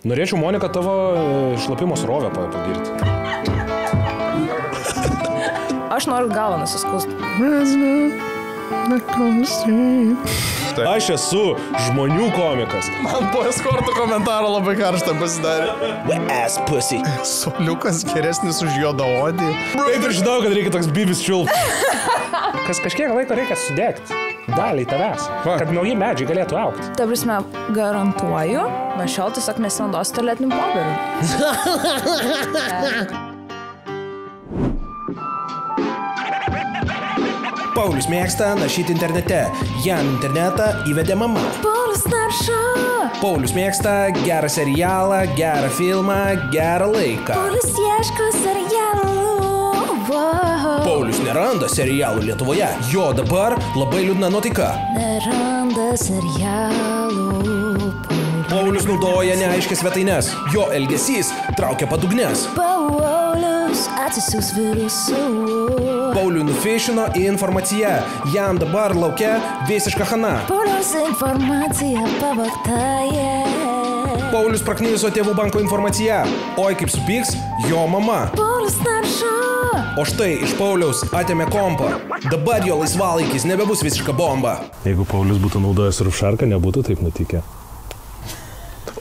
Norėčiau, Monika, tavo šlapimo srovę pagirti. Aš noriu galvą nusiskust. Aš esu žmonių komikas. Man po eskorto komentaro labai karštą pasidarė. Ass pussy. Soliukas geresnis už juodaodį. Taip ir žinau, kad reikia toks bibis čiulp. Kažkiek laiko reikia sudegti. Daliai tavęs. Kad nauji medžiai galėtų augti. Ta prasme, garantuoju, nuo šiol tiesiog nesinaudosiu tualetiniu popieriu. Paulius mėgsta naršyti internete. Jam internetą įvedė mama. Paulius naršo. Paulius mėgsta gerą serialą, gerą filmą, gerą laiką. Paulius ieško serialų. Wow. Paulius neranda serialų Lietuvoje. Jo dabar labai liūdna nuotaika. Neranda serialų. Paulius naudoja neaiškias svetaines. Jo elgesys traukia padugnes. Paulius atsisiūs virusų. Pauliui nufišino informaciją. Jam dabar laukia visiška chana. Paulius informacija pavogta. Paulius praknyso tėvų banko informaciją. Oi kaip supyks jo mama. Paulius naršo. O štai iš Pauliaus atėmė kompą. Dabar jo laisvalaikis nebebus visiška bomba. Jeigu Paulius būtų naudojęs surfšarką, nebūtų taip nutikę.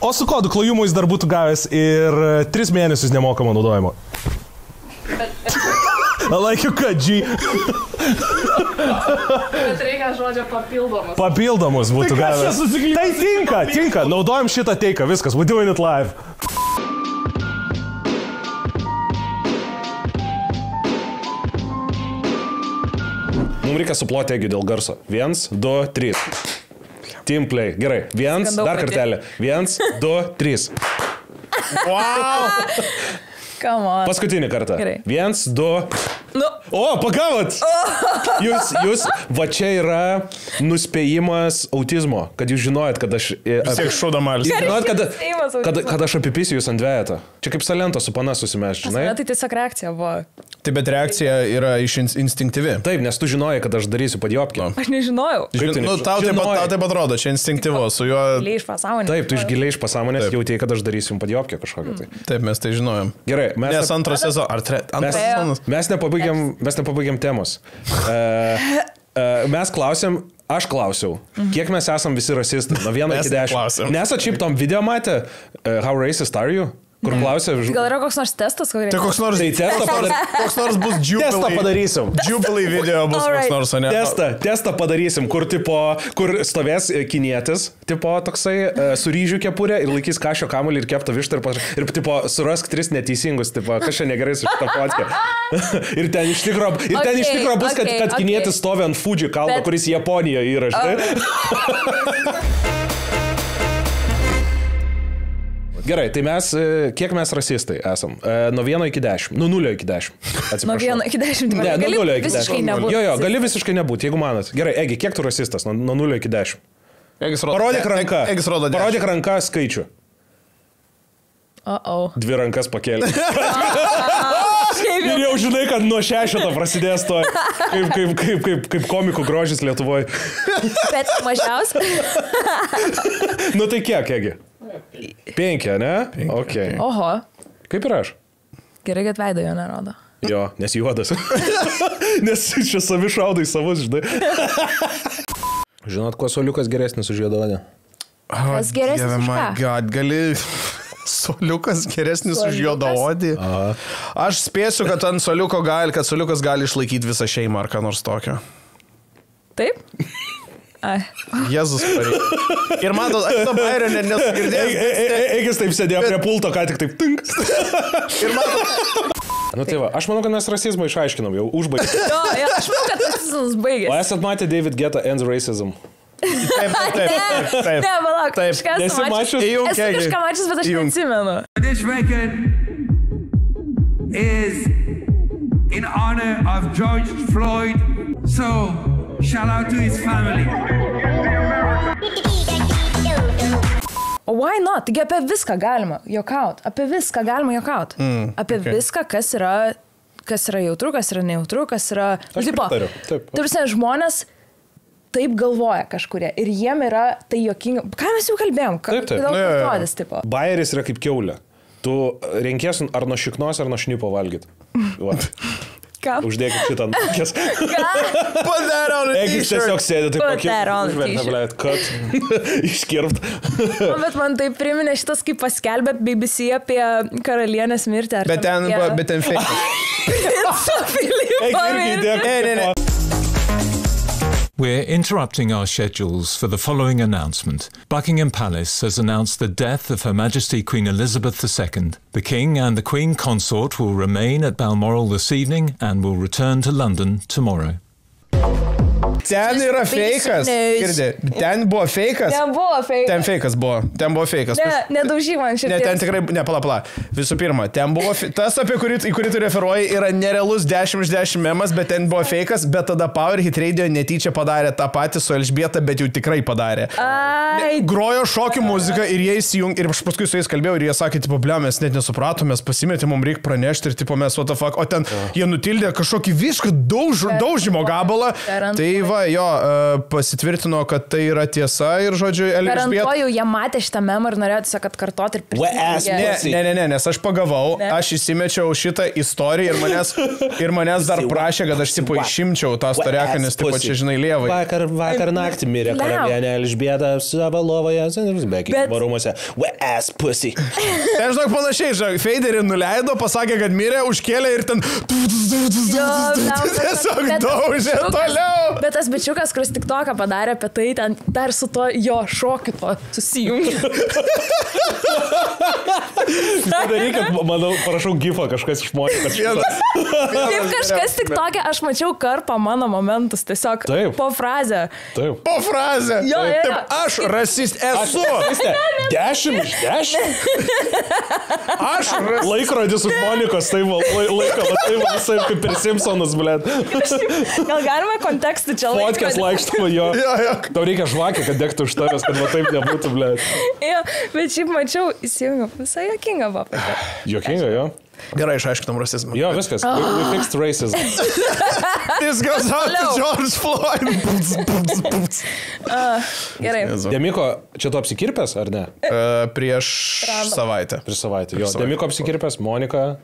O su kodų klajumu jis dar būtų gavęs ir 3 mėnesius nemokamo naudojimo. I like you cut, G. Bet reikia žodžio papildomus. Papildomus būtų gavęs. Tai tinka. Naudojam šitą teiką, viskas. We're doing it live. Mums reikia suploti Egiui dėl garso. 1, 2, 3. Team play. Gerai. 1, dar kartelį. 1, 2, 3. Wow! Come on. Paskutinį kartą. Gerai. 1, 2. Nu. O, pagavot! Jūs, va čia yra nuspėjimas autizmo, kad jūs žinojat, kad aš... Vis tiek šūdamalis. Jūs žinojat, kad aš apipisiu jūs ant dvejetą. Čia kaip salento su pana susimeš, žinai? Tai tiesiog reakcija buvo. Tai bet reakcija yra instinktyvi. Taip, nes tu žinojai, kad aš darysiu padjopkę. Aš nežinojau. Tau taip atrodo, čia instinktyvu, su juo... Giliai iš pasąmonės. Taip, tu iš giliai iš pasąmonės jautėjai, kad aš darysiu padjopkę kažkokią tai. Taip, mes tai žinojom. Gerai, nes antras sezonas. Mes nepabaigėm temos. Mes klausėm, aš klausiau, kiek mes esam visi rasistai, nuo 1 iki 10. Nesat šiaip tom video matę, How Racist Are You? Kur klausė... Gal yra koks nors testas? Tai koks nors bus Testą padarysim. Jubilee video bus koks nors, ne? Testą padarysim, kur stovės kinietis, tipo toksai su ryžių kepurė ir laikys kašio kamuolį ir keptą vištą ir tipo surask 3 neteisingus, tipo kas čia negerai su šitą fotkę. Ir ten iš tikro bus, kad kinietis stovi ant Fuji kalno, kuris Japonijoje yra, žinai. Gerai, tai kiek mes rasistai esam? Nuo 1 iki 10. Nuo 0 iki 10. Atsiprašau. Nuo 1 iki 10. Ne, nuo 0 iki 10. Visiškai nebūti. Jo, gali visiškai nebūti, jeigu manat. Gerai, Egi, kiek tu rasistas? Nuo 0 iki 10. Parodyk ranką. Parodyk ranką skaičių. 2 rankas pakėlė. Ir jau žinai, kad nuo 6 prasidės to, kaip komikų grožis Lietuvoje. Bet mažiausiai. Nu tai kiek, Egi? 5, ne? Ok. Oho. Kaip ir aš? Gerai, kad veido jo nerodo. Jo, nes juodas. Nes čia savi šaudai savus, žinai. Žinot, kuo soliukas geresnis už juodaodį? Kas geresnis už ką? Gali... Soliukas geresnis už juodaodį. Aš spėsiu, kad ant soliukas gali išlaikyti visą šeimą ar ką nors tokio. Taip? Jėzus pareikia. Ir man to bairio nesugirdėjau. Egis taip sėdėjo prie pulto, ką tik taip tink. Ir man... Nu tai va, aš manau, kad mes rasizmą išaiškinom, jau užbaigėm. Jo, aš manau, kad rasizmas baigėsi. O esat matę David Guetta Ends Racism? Taip. Ne, palauk, kažką esu mačius. Esu kažką mačius, bet aš neatsimenu. This record is in honor of George Floyd, so shout out to his family. O why not? Taigi apie viską galima juokaut. Apie viską galima juokaut. Apie viską, kas yra jautru, kas yra nejautru, kas yra... Aš pritariu. Taip, žmonės taip galvoja kažkurie. Ir jiem yra tai juokinga. Ką mes jau kalbėjom? Taip. Kodėl kartotis, tipo? Bayeris yra kaip kiaulė. Tu renkies ar nuo šiknos, ar nuo šnipo valgyti. Ką? Uždėkit šitą ant akės. Put that on a Egis t-shirt. tiesiog sėdė taip Put that on a užvertė, t-shirt. blėt, kad iškirpt. Bet man tai priminė šitas, kaip paskelbė BBC apie karalienės mirtį. ar Bet ten fake. Princo Filipo mirtį. We're interrupting our schedules for the following announcement. Buckingham Palace has announced the death of Her Majesty Queen Elizabeth II. The King and the Queen Consort will remain at Balmoral this evening and will return to London tomorrow. Ten yra fejkas. Ten buvo fejkas. Nebuvo fake. Ten fejkas buvo. Ten buvo fejkas. Nedaužy man šitą. Ne, ten tikrai, ne, pala. Visų pirma, ten buvo, tas, į kurį tu referuoji, yra nerealus 10 iš 10 memas, bet ten buvo fejkas, bet tada Power Hit Radio netyčia padarė tą patį su Elžbieta, bet jau tikrai padarė. Grojo šokių muziką ir jie įsijungė, ir aš paskui su jais kalbėjau, ir jie sakė, tipo, ble, mes net nesupratome, mes pasimetėm, mums reikia pranešti, ir tipo, mes what the fuck, o ten jie nutildė kažkokį visišką daužimo gabalą. Tai va, jo, pasitvirtino, kad tai yra tiesa ir, žodžiu, Elžbieta. Garantuoju, jie matė šitą memą ir norėjo tiesiog atkartoti ir prisiminti. Ne, nes aš pagavau, aš įsimečiau šitą istoriją ir manęs dar prašė, kad aš tipo išimčiau tą storeką, nes tipo čia, žinai, lievai. Vakar naktį mirė karalienė Elžbieta savo lovoje, Bekingo rūmuose. Wet ass pussy. Ten, žinok, panašiai, žinok, Feiderį nuleido, pasakė, kad mirė, užkėlė ir ten tiesiog daužė toliau. Bet tas bičiukas, kuris tik toką padarė apie tai, ten dar su to jo šokiu to susijungė. Padaryk, kad, manau, parašau gifą kažkas išmokė. Kaip kažkas tik tokia, aš mačiau karpą mano momentus, tiesiog Taip. po frazę. Taip. Po frazę. Jo. Taip, aš rasist esu. 10 iš 10. Aš rasist. Laikrodis už Monikos, tai laiko, tai visai kaip per Simpsonus, blėt. Gal galima kontekstų čia laikyti? Fotkės laikštama jo. Jo. Tau reikia žvakę, kad degtų už tavęs, kad va taip nebūtų, blėt. Jo, bet šiaip mačiau, įsijungiau, visai jokinga buvo. Jokinga, jo. Gerai, išaiškinam rasizmą. Jo, viskas. We fixed racism. This goes out to George Floyd. Gerai. Demiko, čia tu apsikirpęs, ar ne? Prieš savaitę. Prieš savaitę. Jo, Demiko apsikirpęs, Monika.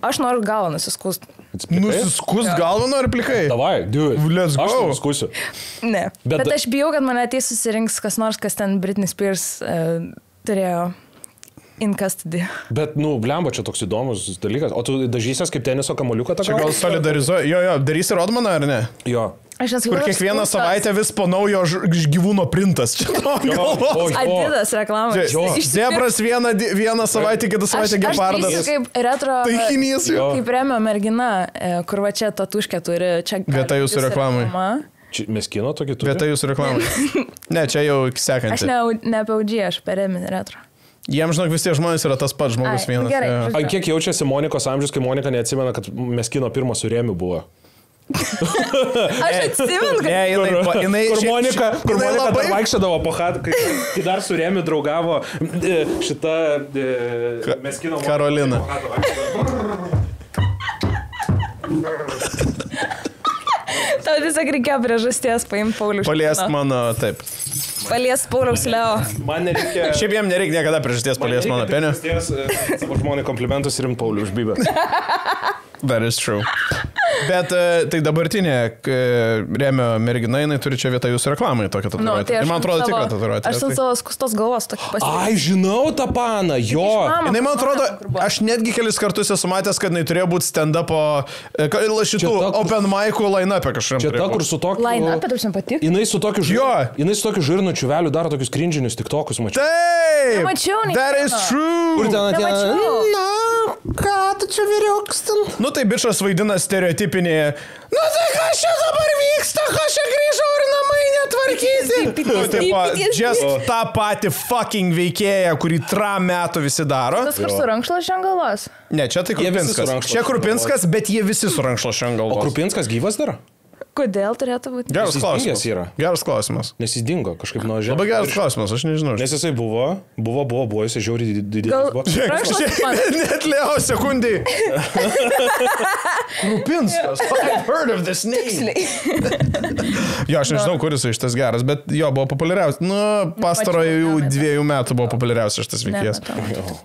Aš noriu galvą nusiskust. Nusiskust galvą nori plikai? Davai, dude. Let's go. Aš nuskusiu. Ne. Bet- Bet aš bijau, kad mane ateis susirinks kas nors, kas ten Britney Spears turėjo in custody. Bet, blemba, čia toks įdomus dalykas. O tu dažysies kaip teniso kamuoliuką tą Čia gal solidarizuoja. Jo, darysi Rodmaną ar ne? Jo. Aš nesu Kur kiekvieną savaitę vis po naujo gyvūno printas. Čia galvos. Adidas reklamos. Zebras vieną savaitę, kitą savaitę gepardas. Aš kaip retro. Taikinys jo. Kaip remio mergina, kur va čia tatuškė turi. Čia vieta jūsų reklamai. Mes kino tokį turime. Vieta jūsų reklamai. Ne, čia jau sekanti. Aš ne apie audžią, aš per remį retro. Jiems, žinok, vis tie žmonės yra tas pats žmogus vienas. Gerai. Ai, kiek jaučiasi Monikos amžius, kai Monika neatsimena, kad mes kino pirmo su Rėmiu buvo? Aš atsimenu, kad... Ne, Kur Monika labai dar vaikščiodavo po chatą, kai dar su Rėmiu draugavo šita mes kino... Karolina. Tau tiesiog reikėjo priežasties paimti Paulių. Paliest mano, taip. Paliest Pauliaus Leo. Man nereikia... Šiaip jiem nereikia niekada priežasties paliest mano penį. Savo žmonai komplimentus ir Paulių užbybę. That is true. Bet tai dabartinė Rėmio mergina, jinai turi čia vietą jūsų reklamai tokią tatuiruotę. Tai ir man atrodo tikra tatuiruotė. Aš ant savo skustos galvos tokį pasirinkau. Ai, žinau tą paną, jo. Jinai, man atrodo, aš netgi kelis kartus esu matęs, kad jinai turėjo būti stand-upo šitų open mic'ų line-up'e kažkam. Čia ta, kur su tokiu... Line-up'e, taip jums patiko? Jinai su tokiu žirnu čiuveliu daro tokius crinžinius tiktokus, mačiau. Taip! Nemačiau, nei That vieno. is true! Kur ten atėjo? Nemačiau. Na, ką tu čia vyriaukstin? Nu tai bičas vaidina stereotipinį. Nu tai kas čia dabar vyksta, kas čia grįžau ir namai netvarkyti. Just tą patį fucking veikėją, kurį metų visi daro. Tas kur su rankšluosčiu ant galvos? Ne, čia tai Jie visi su Krupinskas. rankšluosčiu Čia Krupinskas, bet jie visi su rankšluosčiu ant O galvos. Krupinskas gyvas dar? Kodėl turėtų būti? Geras Jis klausimas. dingęs yra. Geras klausimas. Nes jis dingo kažkaip nuo žemės. Labai geras klausimas, aš nežinau. Nes jisai buvo, jis žiauriai didelis Gal- buvo. Net Leo sekundį. Rupinskas. I've heard of this name. Jo, aš nežinau, kuris iš tas geras, bet jo, buvo populiariausias. Nu, pastarojų 2 metų buvo populiariausias šitas veikėjas.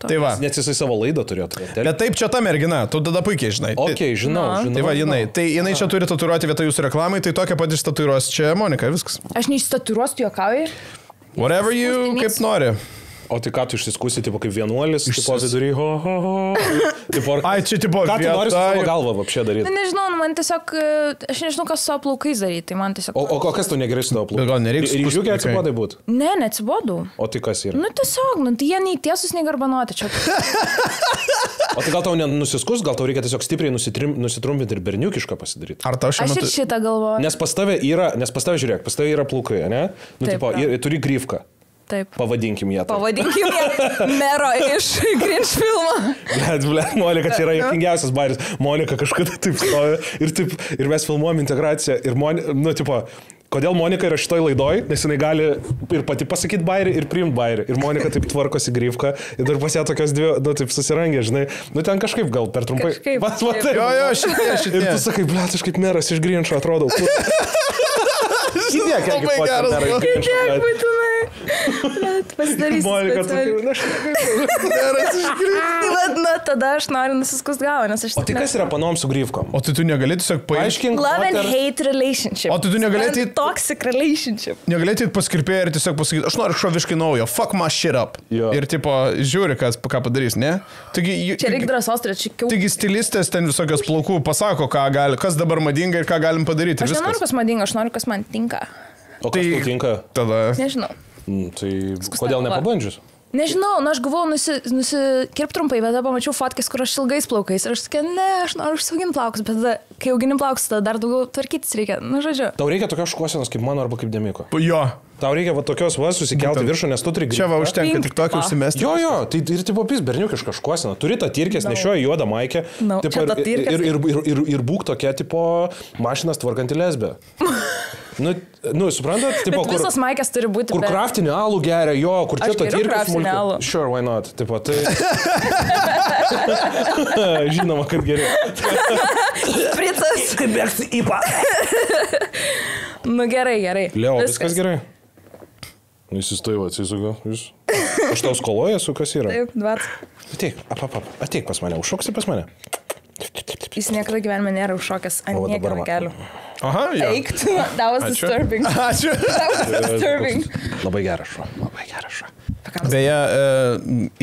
Tai va. Net jisai savo laidą turėjo turėti. Bet taip, čia ta mergina, tu tada puikiai žinai. Ok, žinau. Tai va, jinai čia turi tatuiruoti vietą jūsų reklamai, tai tokia pat išstatuiruos čia Monika, viskas. Aš neišstatuiruosiu, juokauju. Whatever you kaip nori. O tai ką tu išsiskusi, tipo kaip vienuolis, tipo vidury, ho. Tipo, Ai, čia tipo ką tu nori su savo galvą apšė daryti? Na, nežinau, man tiesiog, aš nežinau, kas su savo plaukais daryti, tai man tiesiog... O kas tu negerai su tavo plaukai? Gal nereiks Ryžiukė skusti, atsibodai būt? Ne, neatsibodau. O tai kas yra? Nu, tiesiog, tai jie nei tiesus, nei garbanuoti čia. O tai gal tau nenusiskus, gal tau reikia tiesiog stipriai nusitrumpinti ir berniukišką pasidaryti? Ar tau šiuo Aš ir metu... šitą galvoju. Nes pas tave žiūrėk, pas tave yra plaukai, ne? Nu, Taip, tipo, turi grifką. Taip. Pavadinkim ją. Pavadinkim ją mero iš Grinch filmo. Blet, Monika, čia yra juokingiausias bairis. Monika kažkada taip stovi ir mes filmuojam integraciją ir kodėl Monika yra šitoj laidoj, nes jinai gali ir pati pasakyti bairį ir priimti bairį. Ir Monika taip tvarkosi grifką ir dar pas ją tokios dvi, taip susirangė, žinai. Ten kažkaip gal per trumpai. Jo, šitie. Ir tu sakai, blet, aš kaip meras iš Grinčio atrodau. Įdėk, Labai geras. Būtinai. Pasidarysiu. Monika, Na, tada aš noriu nusiskus galvą, nes aš... O tai kas yra panom su grifkom? O tai tu negali tiesiog Paaiškink. Love and hate relationship. O tai tu negalėtum... Toxic relationship. Negalėtum paskirpėti ir tiesiog pasakyti, aš noriu kažko visiškai naujo, fuck my shit up. Jo. Ir tipo, žiūri, ką padarys, ne? Čia reikia drąsos turėti šikiau. Taigi stilistės ten visokios plaukų pasako, kas dabar madinga ir ką galim padaryti. Aš nenoriu, kas madinga, aš noriu, kas man tinka. O kas tau tinka? Tada... Nežinau. Tai kodėl nepabandžius? Nežinau, aš galvojau nusikirp trumpai, bet tada pamačiau fotkės, kur aš ilgais plaukais. Ir aš sakiau, ne, aš noriu užsiauginti plaukus, bet tada, kai augini plaukus, tada dar daugiau tvarkytis reikia. Nu, žodžiu. Tau reikia tokios šukuosenos kaip mano arba kaip Demiko. Jo. Tau reikia va tokios susikelti viršų, nes tu turi grįžti. Čia va užtenka tik tokį užsimesti. Jo, tai ir tipo pis berniukiška šukuosena. Turi tą tirkės, nešioja juodą maikę. Ir būk tokia, tipo, mašinas tvarkanti lesbė. Nu, suprantat, tipo, bet visos maikės turi būti. Kur kraftinį alų geria, jo, kur čia tą tirkę smulkiai. Sure, why not? Tipo, tai... Žinoma, kad geriau. Pricas. Kaip bėgsi į pa. Nu, gerai. Leo, viskas gerai. Įsistoju, atsisuku. Aš tau skoloju esu, kas yra. Taip, 20. Ateik pas mane, užšoksi pas mane. Jis niekada gyvenime nėra užšokęs ant niekino kelių. Aha, jo. Eik, that was disturbing. Ačiū. That was disturbing. Labai geras šuo. Beje,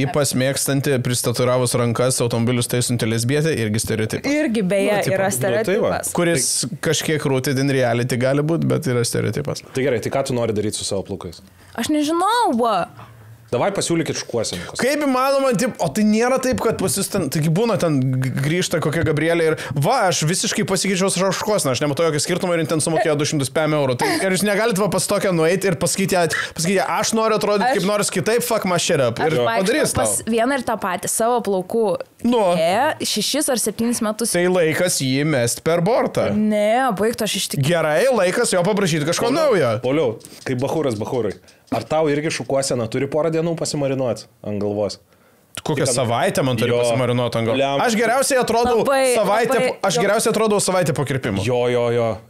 ypač mėgstanti pristaturavus rankas automobilius taisanti lesbietė irgi stereotipas. Irgi beje yra stereotipas. Kuris kažkiek rooted in reality gali būti, bet yra stereotipas. Tai gerai, tai ką tu nori daryti su savo plaukais? Aš nežinau, Davai pasiūlykit šukuoseną. Kaip įmanoma, o tai nėra taip, kad pas jūs ten, taigi būna ten grįžta kokia Gabrielė ir aš visiškai pasikeičiau su šukuoseną, aš nematau jokio skirtumo ir ten sumokėjo 205 eurų. Tai ir jūs negalite va pas tokią nueiti ir pasakyti, aš noriu atrodyti kaip nors kitaip, fuck my shit up. Ir padarys tau. Vieną ir tą patį savo plaukų. 6 ar 7 metus. Tai laikas jį mest per bortą. Ne, baigtų aš iš tikrųjų. Gerai, laikas jo paprašyti kažko naujo. Poliau, kaip bahūrai. Ar tau irgi šukuosena turi porą dienų pasimarinuoti ant galvos? Kokią savaitę man turi pasimarinuoti ant galvos? Aš geriausiai atrodau savaitę po kirpimo. Jo.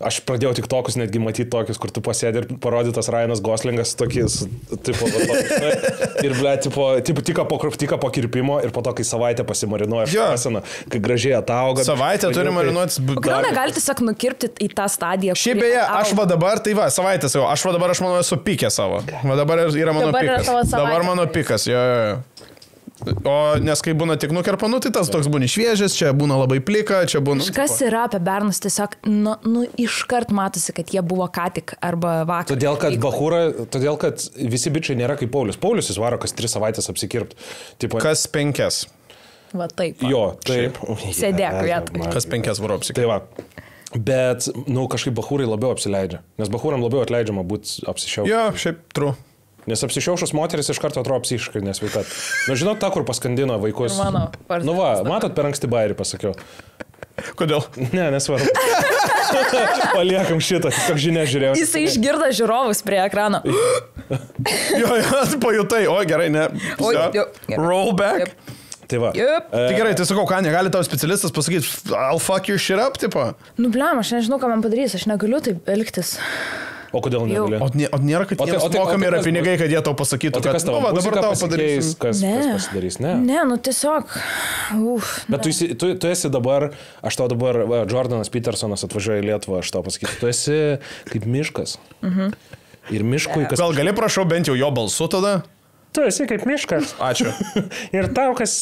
Aš pradėjau tik tokius, netgi matyti tokius, kur tu pasėdė ir parodytas Ryanas Goslingas tokiais, tipo, ir ble, tik po kirpimo ir po to, kai savaitę pasimarinuoja šukuosena, kai gražiai atauga. Savaitę turi marinuotis. Kodėl negali tiesiog nukirpti į tą stadiją? Šiaip beje, aš savaitę savo, aš manau esu pikė savo. Dabar yra mano pikas. Dabar mano pikas, jo. O nes kai būna tik nukerpanu, tai tas toks būna šviežias, čia būna labai plika, čia būna... Kas yra apie bernus, tiesiog, iškart matosi, kad jie buvo ką tik arba vakar. Todėl, kad visi bičiai nėra kaip Paulius. Paulius jis varo kas 3 savaitės apsikirpti. Kas 5? Va taip. Jo, taip. Sėdėk vietoj. Kas 5 varo apsikirpti. Tai va. Bet, kažkaip bahūrai labiau apsileidžia. Nes bahūram labiau atleidžiama būti apsišiaušus. Jo, šiaip true. Nes apsišiaušus moteris iš karto atrodo psichiškai nesveikat. Žinot, tą, kur paskandino vaikus. Mano. Matot, per anksti bairį pasakiau. Kodėl? Ne, nesvarbu. Paliekam šitą, kaip žinia žiūrėjau. Jisai išgirdo žiūrovus prie ekrano. Jo, pajutai, o gerai, ne. Oi, jo. Roll back. Yep. Tai va. Yep. Tai gerai, tai sakau, ką, negali tau specialistas pasakyti, I'll fuck your shit up, tipo. Nu, bliam, aš nežinau, ką man padarys, aš negaliu taip elgtis. O kodėl negali? O nėra, kad jiems mokami yra pinigai, kad jie tau pasakytų, kad nu, va, dabar tau padarys. Kas pasidarys, ne? Ne, nu tiesiog. Bet tu esi dabar, aš tau dabar, Jordanas Petersonas atvažiuoja į Lietuvą, aš tau pasakysiu, tu esi kaip miškas. Ir miškui, kas... Gal gali, prašau, bent jau jo balsu tada? Tu esi kaip miškas. Ačiū. Ir tau, kas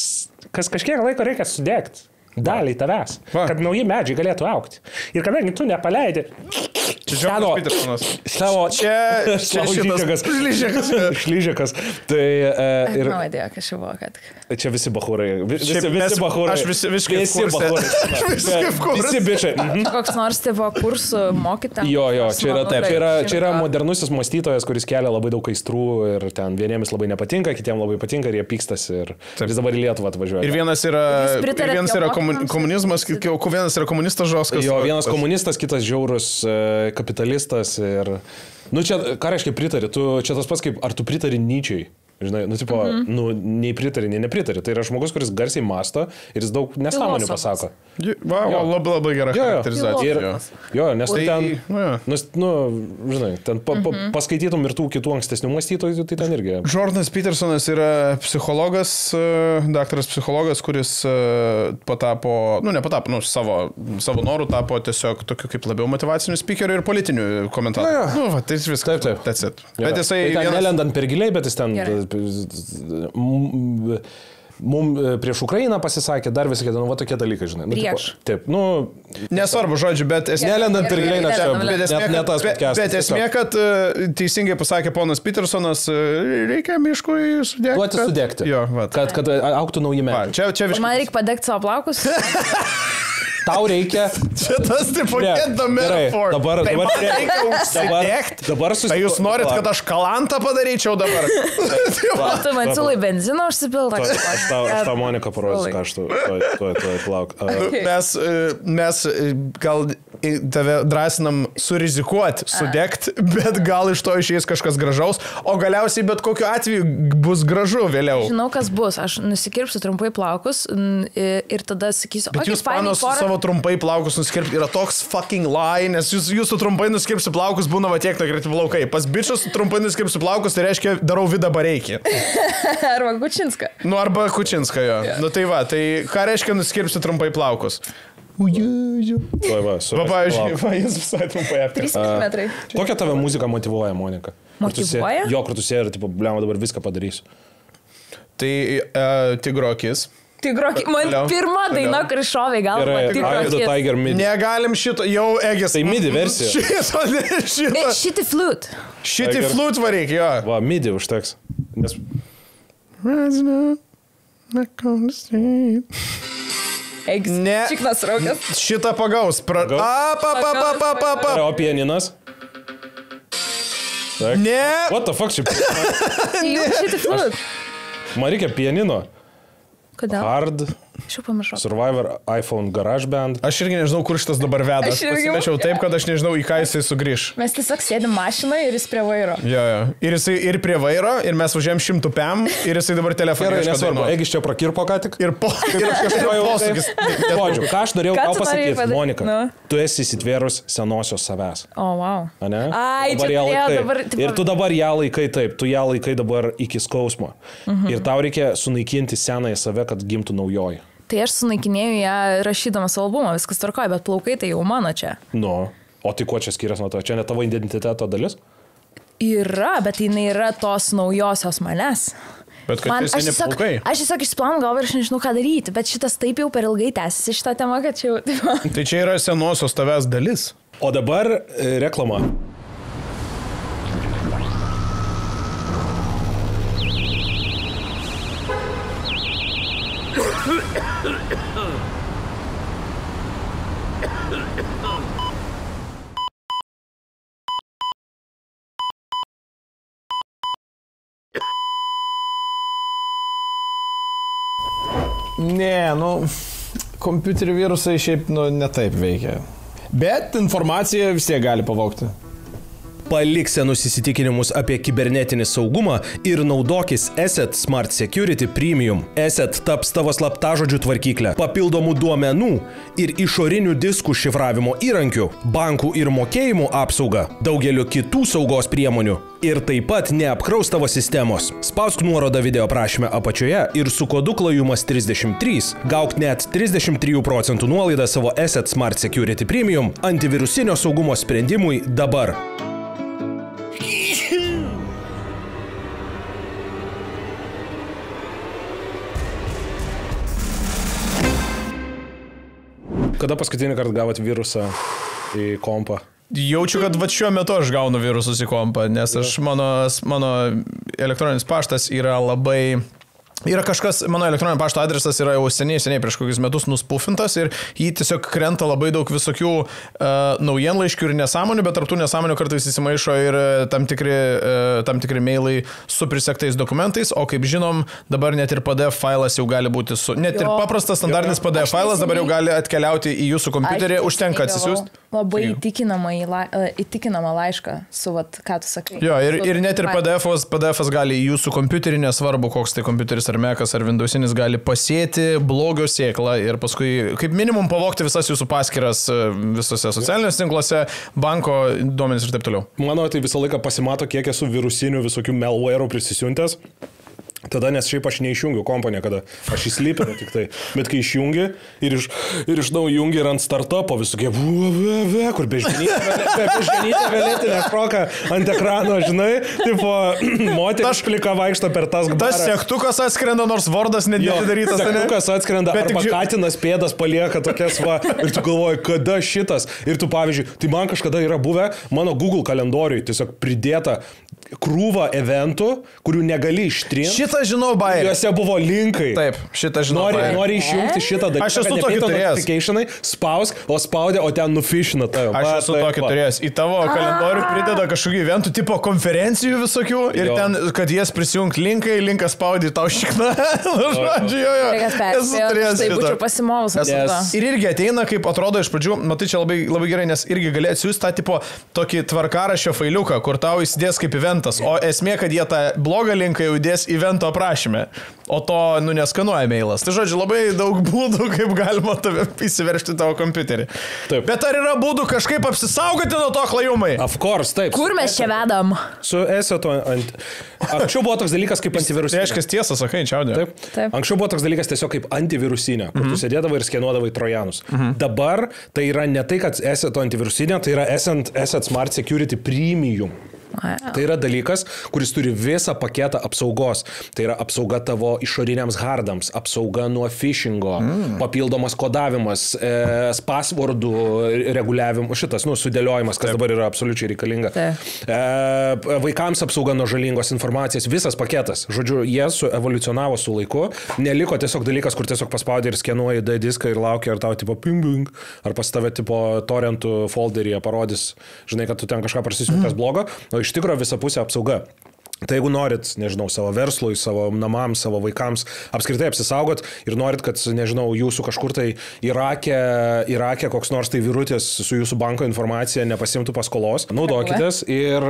kažkiek laiko reikia sudegti. Dalį tavęs, kad nauji medžiai galėtų aukti. Ir kadangi tu nepaleidi savo šlyžekas, tai... Na, idėja, kas čia buvo, kad... Čia visi bachūrai. Visi bachūrai. Aš visi bičiai. Koks nors tėvo kursų mokyti. Jo, čia yra modernusis mąstytojas, kuris kelia labai daug aistrų ir ten vieniems labai nepatinka, kitiems labai patinka ir jie pykstasi ir jis dabar į Lietuvą atvažiuoja. Ir vienas yra komunizmas, vienas yra komunistas žoskas. Jo, vienas komunistas, kitas žiaurus kapitalistas ir... Nu čia, ką reiškia pritari? Čia tas pats kaip, ar tu pritari Nyčiai? Žinai, nu, tipo, nei pritari, nei nepritari. Tai yra žmogus, kuris garsiai masto ir jis daug nesąmonių pasako. Labai gera charakterizacija. Jo, nes tai ten, žinai, ten paskaitytum ir tų kitų ankstesnių mąstytojų, tai ten irgi. Jordanas Petersonas yra psichologas, daktaras psichologas, kuris savo norų tapo tiesiog tokiu kaip labiau motivaciniu speakeriu ir politiniu komentaru. Nu, va, tai viskas. Taip. Bet jisai... Tai nelendant per giliai, bet jis ten... Mums prieš Ukrainą pasisakė, dar visi kėdė, va tokie dalykai, žinai. Prieš. Taip, Nesvarbu, žodžiu, bet nelendant per giliai, net tas podcastas. Bet esmė, kad teisingai pasakė ponas Petersonas, reikia miškui sudegti. Duoti sudegti. Jo, kad auktų nauji medžiai. Man reikia padegti savo plaukus. Tau reikia. Čia tas tipo get the metaphor. Dabar užsidegti. Tai jūs norit, kad aš kalantą padaryčiau dabar? Tu man siūlai benzino užsipiltą. Aš tau Monika parodysiu, ką aš tuoj plauk. Mes gal tave drąsinam surizikuoti, sudegti, bet gal iš to išeis kažkas gražaus, o galiausiai bet kokiu atveju bus gražu vėliau. Žinau, kas bus. Aš nusikirpsiu trumpai plaukus ir tada sakysiu, bet jūs panos savo trumpai plaukus nuskirpti yra toks fucking lie, nes jūsų trumpai nuskirpsiu plaukus būna va tiek nagrinti plaukai. Pas bičius trumpai nuskirpsiu plaukus, tai reiškia darau Vidą Bareikį. Arba Kučinską. Nu, arba Kučinską, jo. Yeah. Nu tai va, tai ką reiškia nuskirpsiu trumpai plaukus? Pavyzdžiui, jis visai trumpai apie 3 cm. Kokia tave muzika motyvuoja, Monika? Motyvuoja? Jo, kur tu sėdi ir, tipo, bliam, dabar viską padarysiu. Tai Tigrokis. Man pirma daina, kuri šovė galvą. Tiger Midi. Negalim šito, jau Egis. Tai Midi versija. Šitį flute. Šitį flute varyk, jo. Va, Midi užteks. Nes... Egis. Ne. Čiknas raukas. Šitą pagaus. O pianinas? Ne. What the fuck šį? Šitį flute. Man reikia pianino. Kodėl? Hard. Šiuo pamiršau. Survivor, iPhone, GarageBand. Aš irgi nežinau, kur šitas dabar veda. Aš pasimečiau taip, kad aš nežinau, į ką jisai sugrįž. Mes tiesiog sėdim mašinoje ir jis prie vairo. Jo. Ir jisai ir prie vairo, ir mes važiuojam 100 pėm, ir jisai dabar telefoną. Gerai, nesvarbu. Egis čia prakirpo ką tik. Ir posūkis. Žodžiu, ką aš norėjau tau pasakyti, Monika. Tu esi įsitvėrus senosios savęs. O, wow. Ane? Ai, dabar... Ir tu dabar ją laikai taip, tu ją laikai dabar iki skausmo. Ir tau reikia sunaikinti senąją save, kad gimtų naujoji. Tai aš sunaikinėjau ją rašydamas albumą, viskas tvarkoja, bet plaukai tai jau mano čia. Nu, o tai kuo čia skiriasi nuo to? Čia ne tavo identiteto dalis? Yra, bet jinai yra tos naujosios manęs. Bet kad jis neplaukai. Aš tiesiog išsiplaunu galvą ir aš nežinau, ką daryti, bet šitas taip jau per ilgai tęsiasi šitą temą, kad čia jau... Tai čia yra senosios tavęs dalis. O dabar reklama. Ne, kompiuterių virusai šiaip, ne taip veikia. Bet informaciją vis tiek gali pavogti. Palik senus įsitikinimus apie kibernetinį saugumą ir naudokis Asset Smart Security Premium. Asset taps tavo slaptažodžių tvarkyklę, papildomų duomenų ir išorinių diskų šifravimo įrankių, bankų ir mokėjimų apsaugą, daugeliu kitų saugos priemonių ir taip pat neapkraus tavo sistemos. Spausk nuorodą video aprašyme apačioje ir su kodu klajumas 33 gauk net 33% nuolaidą savo Asset Smart Security Premium antivirusinio saugumo sprendimui dabar. Kada paskutinį kartą gavot virusą į kompą? Jaučiu, kad va šiuo metu aš gaunu virusus į kompą, nes mano elektroninis paštas yra labai... Yra kažkas, mano elektroninio pašto adresas yra jau seniai prieš kokius metus nuspufintas ir jį tiesiog krenta labai daug visokių naujienlaiškių ir nesąmonių, bet tarp tų nesąmonių kartais įsimaišo ir tam tikri mailai su prisektais dokumentais, o kaip žinom, dabar net ir PDF failas jau gali būti net ir paprastas standartinis PDF failas dabar jau gali atkeliauti į jūsų kompiuterį, užtenka atsisiųsti. Labai įtikinamą laišką su, ką tu sakai. Jo, ir net ir PDF'as gali į jūsų kompiuterį, nesvarbu, koks tai kompiuteris ar Mac'as ar Windowsinis, gali pasėti blogio sėklą ir paskui kaip minimum pavogti visas jūsų paskyras visose socialiniuose tinkluose, banko duomenys ir taip toliau. Mano tai visą laiką pasimato, kiek esu virusinių visokių malware'ų prisisiuntęs. Tada, nes šiaip aš neišjungiu kompo niekada, aš įslipinu tik tai, bet kai išjungi ir iš naujo jungi ir ant startupo visokie kur bežgenytė vėlėtinė šroka ant ekrano, žinai, tipo, moteris plika vaikšto per tas gbarą. Tas sektukas atskrenda, nors Wordas net netidarytas. Sektukas atskrenda, arba katinas pėdas palieka tokias va, ir tu galvoji, kada šitas, ir tu pavyzdžiui, tai man kažkada yra buvę, mano Google kalendoriui tiesiog pridėta krūva eventų, kurių negali ištrinti. Šitą žinau, bairį. Juose buvo linkai. Taip, šitą žinau. Nori išjungti šitą dalyką. Aš esu tokį turėjęs. Spausk, o spaudė, o ten nufišina tave. Aš esu tokį turėjęs. Į tavo kalendorių prideda kažkokių eventų tipo konferencijų visokių ir ten, kad jas prisijungt linkai, linkas spaudė tau šikną. Žodžiu, jo. Esu turėjęs. Tai būčiau pasimovus. Ir irgi ateina, kaip atrodo iš pradžių, matai, čia labai gerai, nes irgi gali atsiųsti tą tipo tokį tvarkaraščio failiuką, kur tau įsidės kaip eventas. O esmė, kad jie tą blogą linką jau įdės evento aprašyme, o to, neskanuoja mailas. Tai žodžiu, labai daug būdų, kaip galima tave įsiveršti tavo kompiuterį. Taip. Bet ar yra būdų kažkaip apsisaugoti nuo to klajumai? Of course, taip. Kur mes čia vedam? Su Asseto Anksčiau buvo toks dalykas kaip antivirusinė. Tai reiškia tiesą, sakai, čiaudė. Taip. Anksčiau buvo toks dalykas tiesiog kaip antivirusinė, kur tu sėdėdavai ir skenuodavai trojanus. Dabar tai yra ne tai, kad Asseto antivirusinė, tai yra Asset Smart Security Premium. Tai yra dalykas, kuris turi visą paketą apsaugos. Tai yra apsauga tavo išoriniams hardams, apsauga nuo phishingo, papildomas kodavimas, passwordų reguliavimas, sudėliojimas, kas dabar yra absoliučiai reikalinga. Vaikams apsauga nuo žalingos informacijos, visas paketas. Žodžiu, jie evoliucionavo su laiku, neliko tiesiog dalykas, kur tiesiog paspaudė ir skenuoji D diską ir laukia, ar tau tipo ping, ar pas tave tipo torrentų folderyje parodys, žinai, kad tu ten kažką prasisiuntęs blogo. Iš tikrųjų visapusė apsauga. Tai jeigu norit, nežinau, savo verslui, savo namams, savo vaikams apskritai apsisaugot ir norit, kad, nežinau, jūsų kažkur tai Irake koks nors tai vyrutis su jūsų banko informacija nepasimtų paskolos, naudokitės ir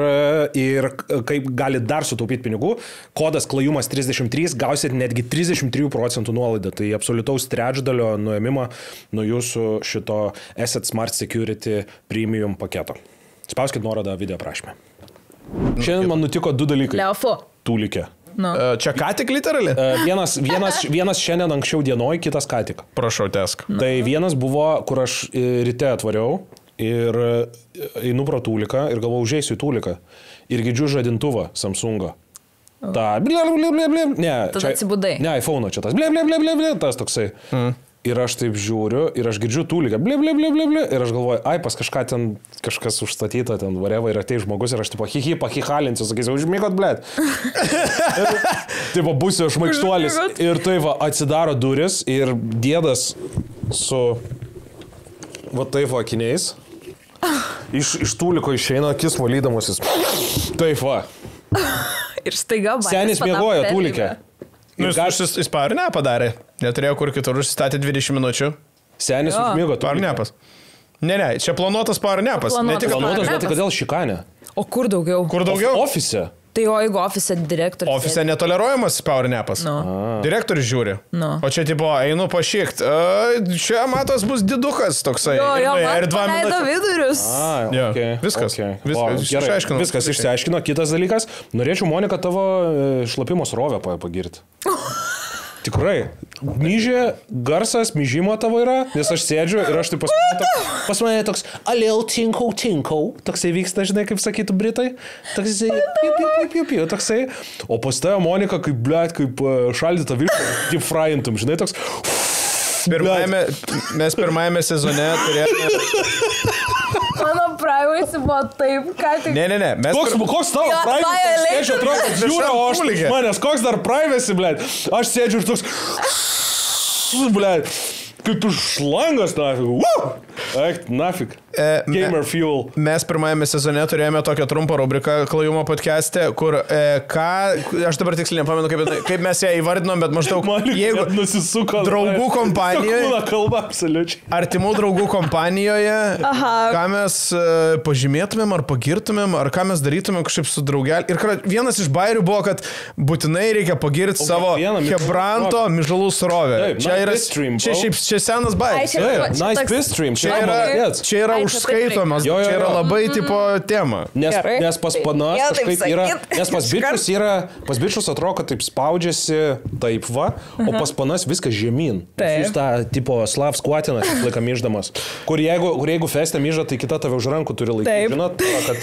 kaip galit dar sutaupyti pinigų, kodas klajumas 33, gausit netgi 33% nuolaidą, tai absoliutaus trečdalio nuėmimą nuo jūsų šito Asset Smart Security Premium paketo. Spauskit nuorodą video aprašyme. Šiandien man nutiko du dalykai. Leofu. Tūlikė. Čia ką tik literali? Vienas šiandien anksčiau dienoj, kitas ką tik. Prašau, tesk. Tai vienas buvo, kur aš ryte atvariau ir einu pro Tūliką ir galvau, užeisiu į Tūliką. Ir girdžiu žadintuvą Samsungo. Ta Ne, tada atsibudai. Ne, iPhone čia tas tas toksai. Ir aš taip žiūriu, ir aš girdžiu Tūliką, ir aš galvoju, pas kažką ten, kažkas užstatyta ten, vareva, ir atei žmogus, ir aš tipo, pahihalinsiu, sakysiu, užmėgot, blėt. Tipo, būsiu šmaikštuolis. Ir tai va, atsidaro duris, ir dėdas su, va taip va, akiniais, iš Tūliko išeina akis valydamasis. Taip va. Ir staiga baigė. Senis miegojo Tūlikė. Jis pavarnę padarė. Neturėjo kur kitur užsistatė 20 minučių. Senis užmigo. Pavarnėpas. Ne, čia planuotas powernapas. Ne tik Planuotas, bet Napas. tai kodėl šikanė? O kur daugiau? Kur daugiau? Ofise. Tai o jeigu ofise direktorius. Ofise netoleruojamas powernapas. Direktorius žiūri. O čia tipo, einu pašikt. Čia matos bus didukas toksai. Jo, Ir 2 leido minutės. vidurius. Jo, Okay, viskas. okay. Viskas išsiaiškino. Viskas išsiaiškino. Kitas dalykas, norėčiau, Monika, tavo šlapimo srovę pagirti. Tikrai. Myžė, garsas, myžimo tavo yra, nes aš sėdžiu ir aš taip pas mane toks alėl tinkau, toksai vyksta, žinai, kaip sakytų Britai. Toksai, piu, toksai. O pas tave, Monika, kaip, blėt, kaip šaldyta višta, deep fryintum, žinai, toks. Mes pirmajame sezone turėjome... Mano privacy buvo taip, ką tik. Ne. Koks tavo Jo, privacy? violation. Aš sėdžiu, atrodo, žiūriu, o aš Publika. manęs, koks dar privacy, blėt. Aš sėdžiu ir toks, blėt, kaip iš šlangos, nafig. Eik, nafig. Gamer fuel. Mes pirmajame sezone turėjome tokią trumpą rubriką Klajumo podcast'e, kur aš dabar tiksliai nepamenu, kaip mes ją įvardinom, bet maždaug jeigu nusisuko draugų kompanijoje, kūno kalba, absoliučiai. artimų draugų kompanijoje, ką mes pažymėtumėm ar pagirtumėm, ar ką mes darytumėm kažkaip su draugelį. Ir vienas iš bairių buvo, kad būtinai reikia pagirti savo Hebranto mižalų srovę. Taip, Čia yra Bistream, bro. čia senas bairis. Nice Bistream. Čia yra užskaitomas, Jo. čia yra labai tipo tema. Nes pas panas Reikėjo taip kažkaip yra, sakyt. nes pas bičius atrodo, kad taip spaudžiasi, taip va, o pas panas viskas žemyn. Taip. Jūs tą tipo slav skvatiną laiką myždamas. Kur jeigu feste myža, tai kita tave už rankų turi laikyti. Taip. Žinot, kad...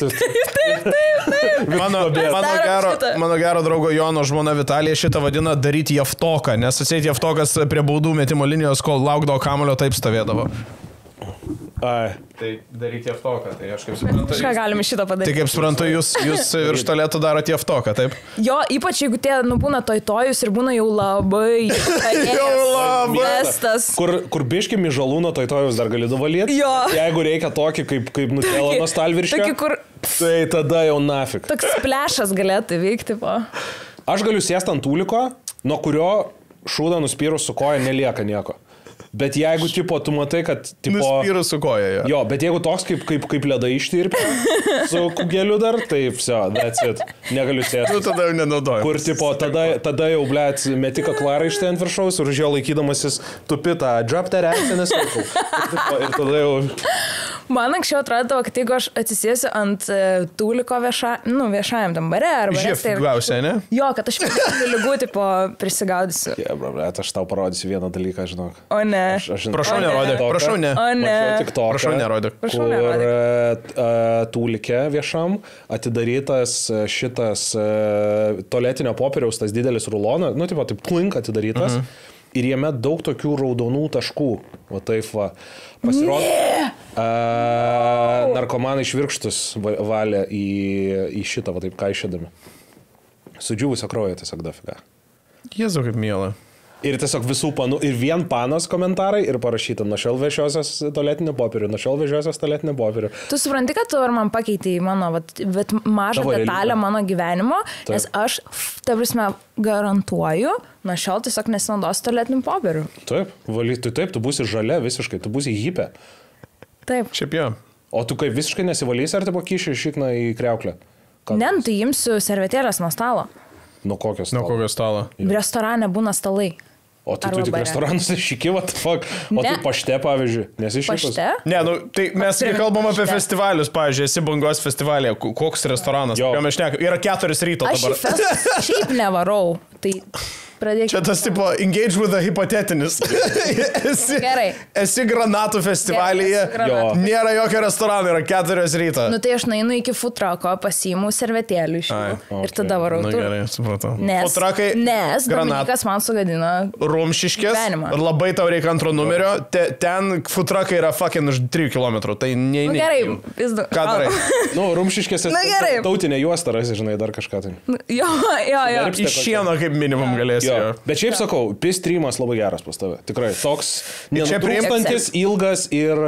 Mano gero draugo Jono žmona Vitalija šitą vadina daryti jaftoką, nes atseit jaftokas prie baudų metimo linijos, kol laukdavo kamulio, taip stovėdavo. Ai. Tai daryti jaftoką, tai aš kaip suprantu. Ką galime šitą Tai padaryti? kaip suprantu, jūs virš tualeto darote jaftoką, taip? Jo, ypač jeigu tie būna tojus ir būna jau labai... Vestas. Kur biški mižalūno, tai to jūs dar gali nuvalyti. Jo. Jeigu reikia tokį, kaip nutėlo nuo stalviršio, Tokį, kur tai tada jau nafik. toks plešas galėtų vykti, po. Aš galiu sėsti ant tūliko, nuo kurio šūdą nuspyrus su koja nelieka nieko. Bet jeigu, tipo, tu matai, kad, tipo... Nuspyrus su koja, jo. Jo, bet jeigu toks kaip ledai ištirpia su kugeliu dar, tai viso, that's it. Negaliu sėsti. Nu, tada jau nenaudoju. Kur, tipo, tada jau, blėt, meti kaklarą iš ten ant viršaus ir už jo laikydamasis tupi tą drop that ass in a circle. Ir tada jau... Man anksčiau atrodavo, kad jeigu aš atsisėsiu ant tūliko viešajam tam bare arba... Žief gausiai, ne? Jo, kad aš lygų tipo prisigaudysiu. Yeah, bro, blėt, aš tau parodysiu vieną dalyką, žinok. O ne. Prašau, nerodyk. Prašau, ne. O ne. Prašau, nerodyk. Prašau, Kur tūlikė viešam atidarytas šitas tualetinio popieriaus, tas didelis rulonas, nu, tipo, taip plink atidarytas. Ir jame daug tokių raudonų taškų. O taip va. Pasirodo, narkomanai švirkštus valė į šitą, va taip kaišėdami. Sudžiūvusio kraujo tiesiog dafiga. Jėzau, kaip miela. Ir tiesiog visų panų, ir vien panos komentarai ir parašyta, nuo šiol vežiosios tualetinio popierių, nuo šiol vežiosios tualetinio popierių. Tu supranti, kad tu ar man pakeitei mano mažą Tavo detalę realybę. mano gyvenimo, Taip. nes aš, ta prasme, garantuoju, nuo šiol tiesiog nesinaudosiu tualetiniu popieriu. Taip, taip, tu būsi žalia visiškai, tu būsi hypė. Taip. Šiaip jo. O tu kaip visiškai nesivalysi, ar tipo kiši šikną į kreuklę? Ne, nu tai imsiu servetėlės nuo stalo. Nuo kokios? Nuo kokio stalo? Restorane būna stalai. O tai Arba tu tik bare. restoranuose šiky, what the fuck? O Ne. tai pašte, pavyzdžiui, nesišikus? Pašte? Ne, nu, tai mes kai turim kalbam apie pašte. festivalius, pavyzdžiui, esi Bangos festivalėje, koks restoranas, Jo. apie mes šnekam, yra 4 ryto Aš į dabar. festą šiaip nevarau. Tai pradėkime. Čia tas tipo engage with a hipotetinis. Gerai. Esi granatų festivalyje, Gerai, esu granatų. nėra jokio restorano, yra 4 ryto. Nu tai aš nueinu iki futrako, pasiimu servetėlių iš jų ir tada varau. Nu Tu- gerai, supratau. Nes, Futrakai, nes granat. Dominikas man sugadino. Rumšiškės, gyvenimą. ir labai tau reikia antro numerio, ten futrakai yra fucking už 3 km, tai ne... Nu, gerai, vis du. Ką darai? Nu, rumšiškėse Na, gerai. tautinė juosta, rasi, žinai, dar kažką tai. Jo. Neripsti Iš šieno kaip minimum galėsi. Jo. Bet šiaip sakau, pistrymas labai geras pas tave. Tikrai. Toks čia nenutrūkstantis, ilgas ir,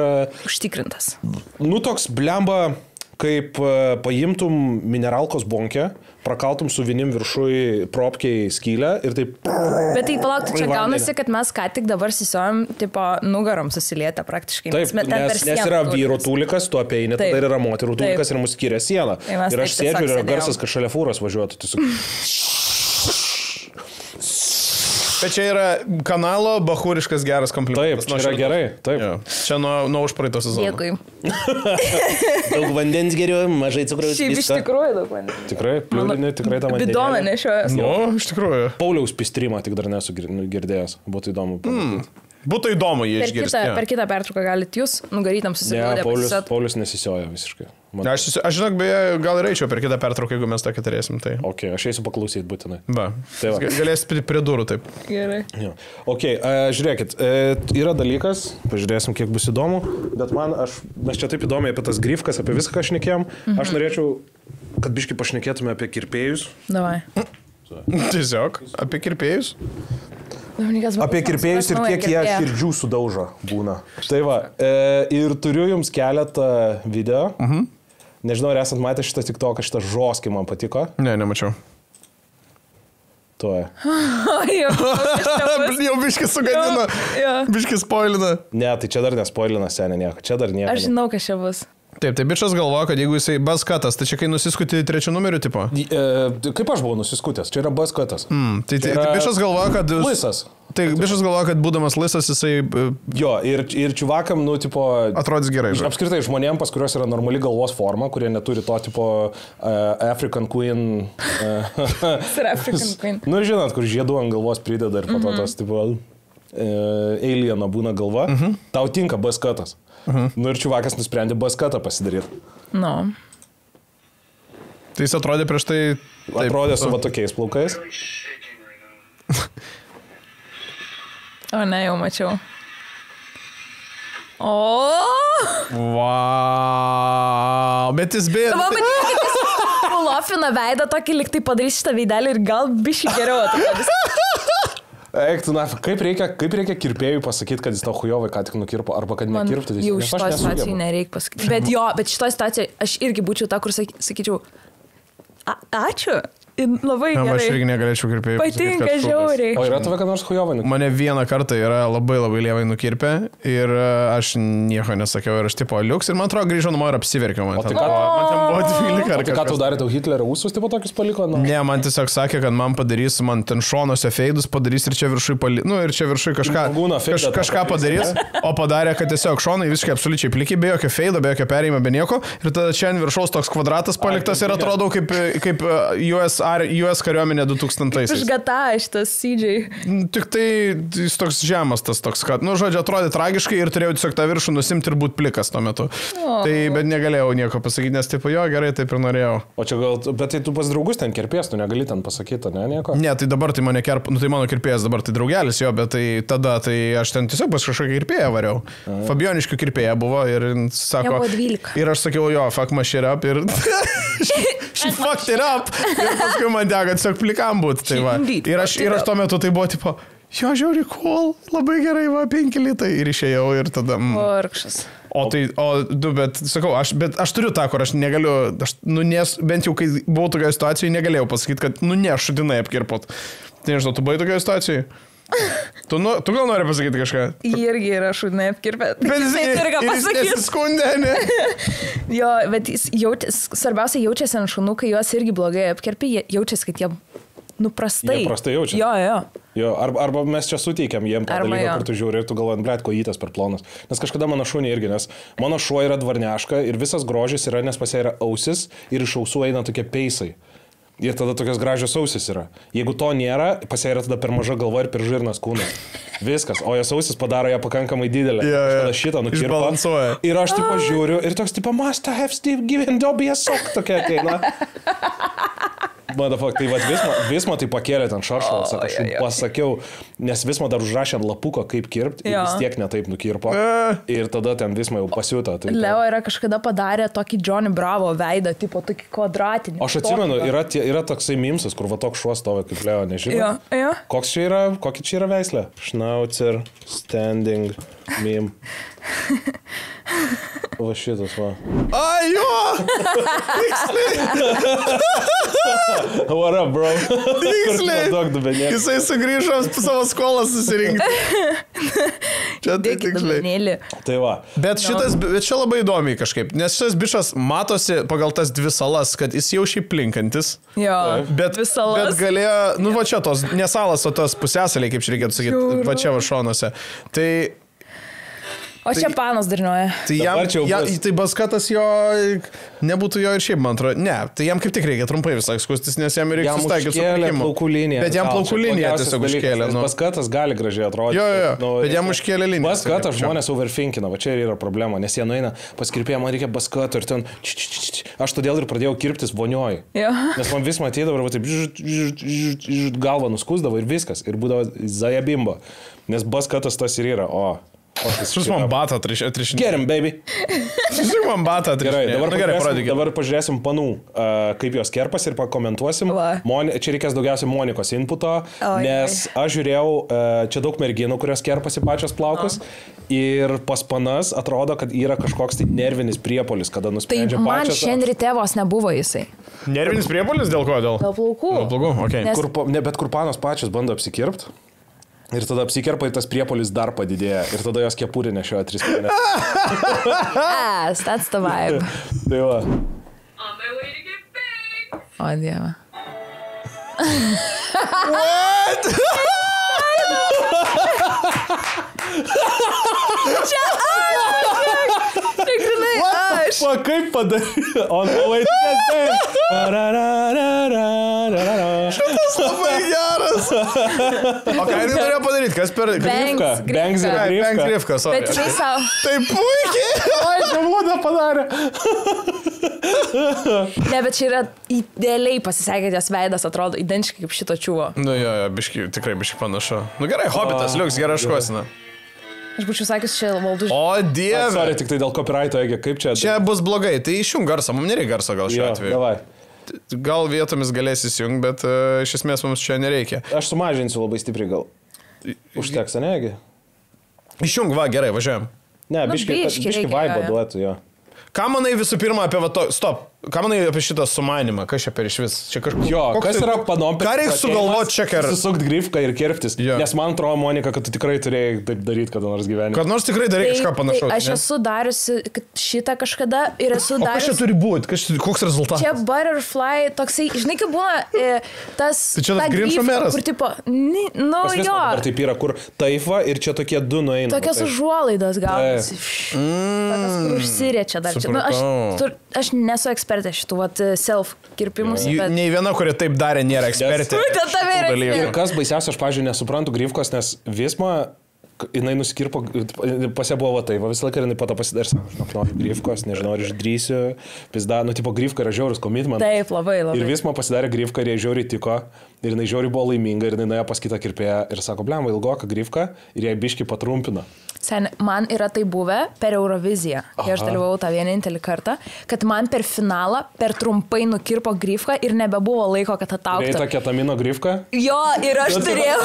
Užtikrintas. nu, toks blemba, kaip paimtum mineralkos bonkę, prakaltum su vinim viršui propkiai skylę ir taip... Bet tai palauk, čia gaunasi, kad mes ką tik dabar sisiojam, tipo, nugarom susilietę praktiškai. Taip, nes yra vyro tūlikas, tu apeini, tada yra moterų tūlikas ir mus skiria siena. Ir aš sėdžiu ir yra garsas, kad šalia fūros važiuotų. Bet čia yra kanalo bahūriškas geras komplimentas. Taip, čia yra gerai. Taip. Jo. Čia nuo užpraeito sezono. Dėkui. Daug vandens geriau, mažai cukraus. Šiaip iš tikrųjų daug vandens. Tikrai, pliūrinė, tikrai tą vandenį. Bidoną nešiojas. Nu, iš tikrųjų. Pauliaus pistrimą tik dar nesu girdėjęs. Būtų įdomu. Būtų įdomu jį išgirsti. Per kitą pertrauką galite jūs nugarytam susiglaudę. Ne, Paulius nesisioja visiškai. Aš žinok, beje, gal ir eičiau per kitą pertrauką, jeigu mes tokį turėsim. Tai. Ok, aš eisiu paklausyti būtinai. Va. Tai galėsit prie durų taip. Gerai. Jo. Ok, žiūrėkit, yra dalykas, pažiūrėsim, kiek bus įdomu, bet mes čia taip įdomiai apie tas grifkas, apie viską, ką šnekėjom. Aš norėčiau, kad biškai pašnekėtume apie kirpėjus. Davai. Tiesiog, apie kirpėjus. Apie kirpėjus ir kiek jie širdžių sudaužo būna. Tai va, ir turiu jums keletą video. Nežinau, ar esat matę šitą TikToką, šitą žoskį man patiko. Ne, nemačiau. Tuo. Jau biškis sugadino. Biškis spoilina. Ne, tai čia dar nespoilina, senė, nieko. Čia dar nieko. Aš žinau, kas čia bus. Taip, tai bičas galvoja, kad jeigu jisai baskatas, tai čia kai nusiskuti trečių numerių tipo? Kaip aš buvau nusiskutęs, čia yra baskatas. Tai bičas galvoja, kad... Lisas. Tai bičas galvoja, kad būdamas lisas jisai... Jo, ir čuvakam, nu, tipo... Atrodys gerai. Apskritai žmonėm, pas kurios yra normali galvos forma, kurie neturi to, tipo, African Queen... African Queen. Nu, žinot, kur žiedų ant galvos prideda ir po to tas, tipo... Alieno būna galva, tau tinka baskatas. Nu ir čiuvakas nusprendė baskatą pasidaryti. No. Tai jis atrodė prieš tai... Atrodė su va tokiais plaukais. O ne, jau mačiau. O! Wow! Bet jis bėga. Lofina veidą tokį, lyg tai padarys šitą veidelį ir gal bišį geriau atrodys. Eik, tu, kaip reikia kirpėjui pasakyti, kad jis tau hujovai ką tik nukirpo, arba kad nekirptų. Jau šitoje situacijoje nereikia pasakyti. Bet šitoje situacijoje aš irgi būčiau ta, kur sakyčiau, ačiū. Labai gerai. Aš irgi negalėčiau kirpėjai. Patinka žiauriai. O yra tave, kad nors hujovai nukirpė? Mane vieną kartą yra labai lievai nukirpę ir aš nieko nesakiau ir aš tipo liuks ir man atrodo grįžau namo ir apsiverkiau. Man ten buvo 12 kartų. Ką tu darė, tau Hitlerio ūsus tipo tokius paliko? Ne, man tiesiog sakė, kad man padarys, man ten šonuose feidus padarys ir čia viršui ir čia viršui kažką padarys, o padarė, kad tiesiog šonai visiškai absoliučiai pliki, be jokio feido, be jokio perėjimo, be nieko ir tada čia ant viršaus toks kvadratas paliktas ir atrodo kaip US kariuomenė 2000-aisiais. Išgata šitas CJ. Tik tai jis toks žemas tas toks, kad, nu, žodžiu, atrodė tragiškai ir turėjau tiesiog tą viršų nusimti ir būti plikas tuo metu. Tai, bet negalėjau nieko pasakyti, nes tipo, jo, gerai, taip ir norėjau. O čia gal, bet tai tu pas draugus ten kirpės, tu negali ten pasakyti, ne, nieko? Ne, tai dabar tai mane tai mano kirpėjas dabar tai draugelis jo, bet tai tada tai aš ten tiesiog pas kažkokią kirpėją variau. Fabioniškių kirpėja buvo ir sako... Ir aš sakiau, jo, fuck my shit up ir... She fucked it up. Ir paskui man teko tiesiog plikam būti. Tai va. Ir aš tuo metu tai buvo tipo, jo, žiauri, cool, labai gerai, va, 5 litai. Ir išėjau ir tada... Vargšas. Bet sakau, aš turiu tą, kur aš negaliu, bent jau kai buvau tokioje situacijoje, negalėjau pasakyti, kad, šudinai apkirpot. Tai nežinau, tu buvai tokioje situacijoje? Tu gal nori pasakyti kažką? Irgi yra šudinai apkirpę. Bet jis nesiskundė, ne? Jo, bet svarbiausia jaučiasi ant šunų, kai juos irgi blogai apkirpė, jaučiasi, kad jie prastai. Jie prastai jaučiasi. Jo, arba mes čia suteikiam jiem tą dalyką, kur tu žiūri ir tu galvojant, blėt, kojytas per plonas. Nes kažkada mano šunė irgi, nes mano šuo yra dvarneška ir visas grožis yra, nes pas ją yra ausis ir iš ausų eina tokie peisai. Ir tada tokios gražios ausis yra. Jeigu to nėra, pas ją yra tada per maža galva ir per žirnas kūnas. Viskas. O jos ausis padaro ją pakankamai didelę. Tada šitą nukirpa. Ir aš tipo žiūriu ir toks tipo, must have Steve given Dobby a sock tokia ateina. Motherfuck, tai Visma tai pakėlė ten šaršalas, aš jums pasakiau, nes Visma dar užrašė ant lapuko, kaip kirpti, ir vis tiek netaip nukirpo. Ir tada ten Visma jau pasiūta. Tai Leo yra kažkada padarė tokį Johnny Bravo veidą, tipo tokį kvadratinį. Aš atsimenu, yra toksai mimsas, kur va toks šuo stovi kaip Leo, nežinau. Kokia čia yra veislė? Schnauzer, standing. Mim. Va šitas, va. Ai, jo! What up, bro? Tiksliai. Jisai sugrįžo savo skolą susirinkti. Čia tai tiksliai. Tai va. Bet čia labai įdomiai kažkaip, nes šitas bišas matosi pagal tas dvi salas, kad jis jau šiaip plinkantis. Jo, bet galėjo, nu va čia tos, nesalas, o tos pusėsaliai, kaip čia reikėtų sakyti, va čia va šonuose. O čia panas darinuoja. Tai Baskatas jo, nebūtų jo ir šiaip, man atrodo. Ne, tai jam kaip tik reikia trumpai visai skustis, nes jam reikia sustaikyti su plaukų linija. Bet jam plaukų linija tiesiog užkėlė. Baskatas gali gražiai atrodyti. Jo, bet jam užkėlė liniją. Baskatas žmonės overthinkina, va čia yra problema, nes jie nueina paskirpėję, man reikia baskato ir ten... Aš todėl ir pradėjau kirptis vonioj. Nes man vis matydavo ir taip galvą nuskusdavo ir viskas. Ir būdavo zajabimba. Nes baskatas tas ir yra. Šis man batą atrišinti. Gerim, baby. Šis man batą atrišinti. Gerai, dabar pažiūrėsim panų, kaip jos kerpas ir pakomentuosim. Čia reikės daugiausiai Monikos inputo, nes aš žiūrėjau, čia daug merginų, kurios kerpasi pačios plaukus. Ir pas panas atrodo, kad yra kažkoks tai nervinis priepolis, kada nusprendžia pačios. Tai man šiandien ryte vos nebuvo jisai. Nervinis priepolis dėl ko? Dėl plaukų. Dėl plaukų, okei. Bet kur panos pačios bando apsikirpt. Ir tada apsikerpa ir tas priepolis dar padidėja. Ir tada jos kepurė nešioja 3 mėnesius. Yes, that's the vibe. Tai va. On my way to get big. O, Dieve. What? Čia aš! Tikrinai aš! Kaip padarė? On my way to get big. Šitas labai geras. O ką jinai turėjo padaryti? Kas per... Bangs yra Grifka, sorry. Bet jinai savo... Tai puikiai! Oi, žavudą padarė. Ne, bet čia yra idealiai pasisekė, jos veidas atrodo identiškai kaip šito čiuvo. Nu jo, tikrai biški panašu. Nu gerai, Hobbitas, liuks, gerai škuosina. Aš būčiau sakęs, čia valdų... O Dieve! Sorry, tik tai dėl copyrighto, kaip čia... Čia bus blogai, tai išjung garsą, mums nereikia garso gal šiuo atveju. Davai. Gal vietomis galės įsijung, bet iš esmės mums čia nereikia. Aš sumažinsiu labai stipriai gal. Užteks, negi? Išjung, va, gerai, važiuojam. Ne, biški vaibą duotų, jo. Ką manai visų pirma apie stop, ką manai apie šitą sumanimą, kas čia per iš vis? Čia kažkoks... Jo, kas yra panompi... Ką reikia sugalvoti čia, kad... Susukt grifką ir kirptis. Nes man atrodo, Monika, kad tu tikrai turėjai taip daryti kada nors gyvenime. Kad nors tikrai darai kažką panašaus. Aš esu dariusi šitą kažkada ir esu dariusi... O kas čia turi būti? Koks rezultatas? Čia butterfly, toksai, žinai, kaip būna tas... Tai čia tas Grinčo meras? Kur tipo... Nu jo. Ar taip yra, kur taifa ir čia tokie du nueina. Tokios užuolaidos gaunasi. Tokios, kur užsiriečia dar. Aš nesu ekspertė šitų self-kirpimus. Nei viena, kuri taip darė, nėra ekspertė. Ir kas baisiausia, aš, pavyzdžiui, nesuprantu grifkos, nes Visma, jinai nusikirpo, pas ją buvo tai, visą laiką jinai po to pasidarė, sako, noriu grifkos, nežinau, ar išdrysiu, pizda, nu, tipo, grifka yra žiaurus commitment. Taip, labai. Ir Visma pasidarė grifką ir jie žiauriai tiko, ir jinai žiauriai buvo laiminga, ir jinai nuėjo pas kitą kirpėją ir sako, blemba, ilgoka grifka, ir jai biški patrumpino. Sen, man yra tai buvę per Euroviziją, kai aš dalyvavau tą vienintelį kartą, kad man per finalą per trumpai nukirpo grifką ir nebebuvo laiko, kad atauktų. Turėjai tą ketamino grifką? Jo, ir aš turėjau.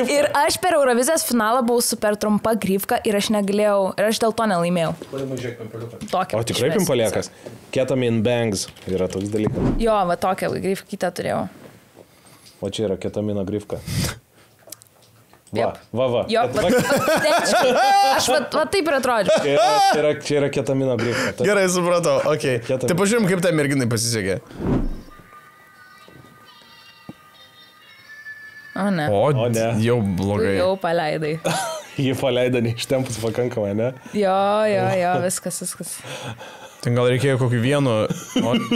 Ir aš per Eurovizijos finalą buvau super trumpa grifka ir aš negalėjau, ir aš dėl to nelaimėjau. O tikrai pimpaliekas? Ketamine bangs yra toks dalykas. Jo, va tokią grifką kitą turėjau. O čia yra ketamino grifka. Va. Jo, aš va taip ir atrodžiu. Čia yra ketamino grifka. Gerai, supratau, okei. Tai pažiūrėjom, kaip tai merginai pasisekė. O ne. O ne. Jau blogai. Jau paleidai. Jį paleido neištempus pakankamai, ne? Jo, viskas. Ten gal reikėjo kokį vienu...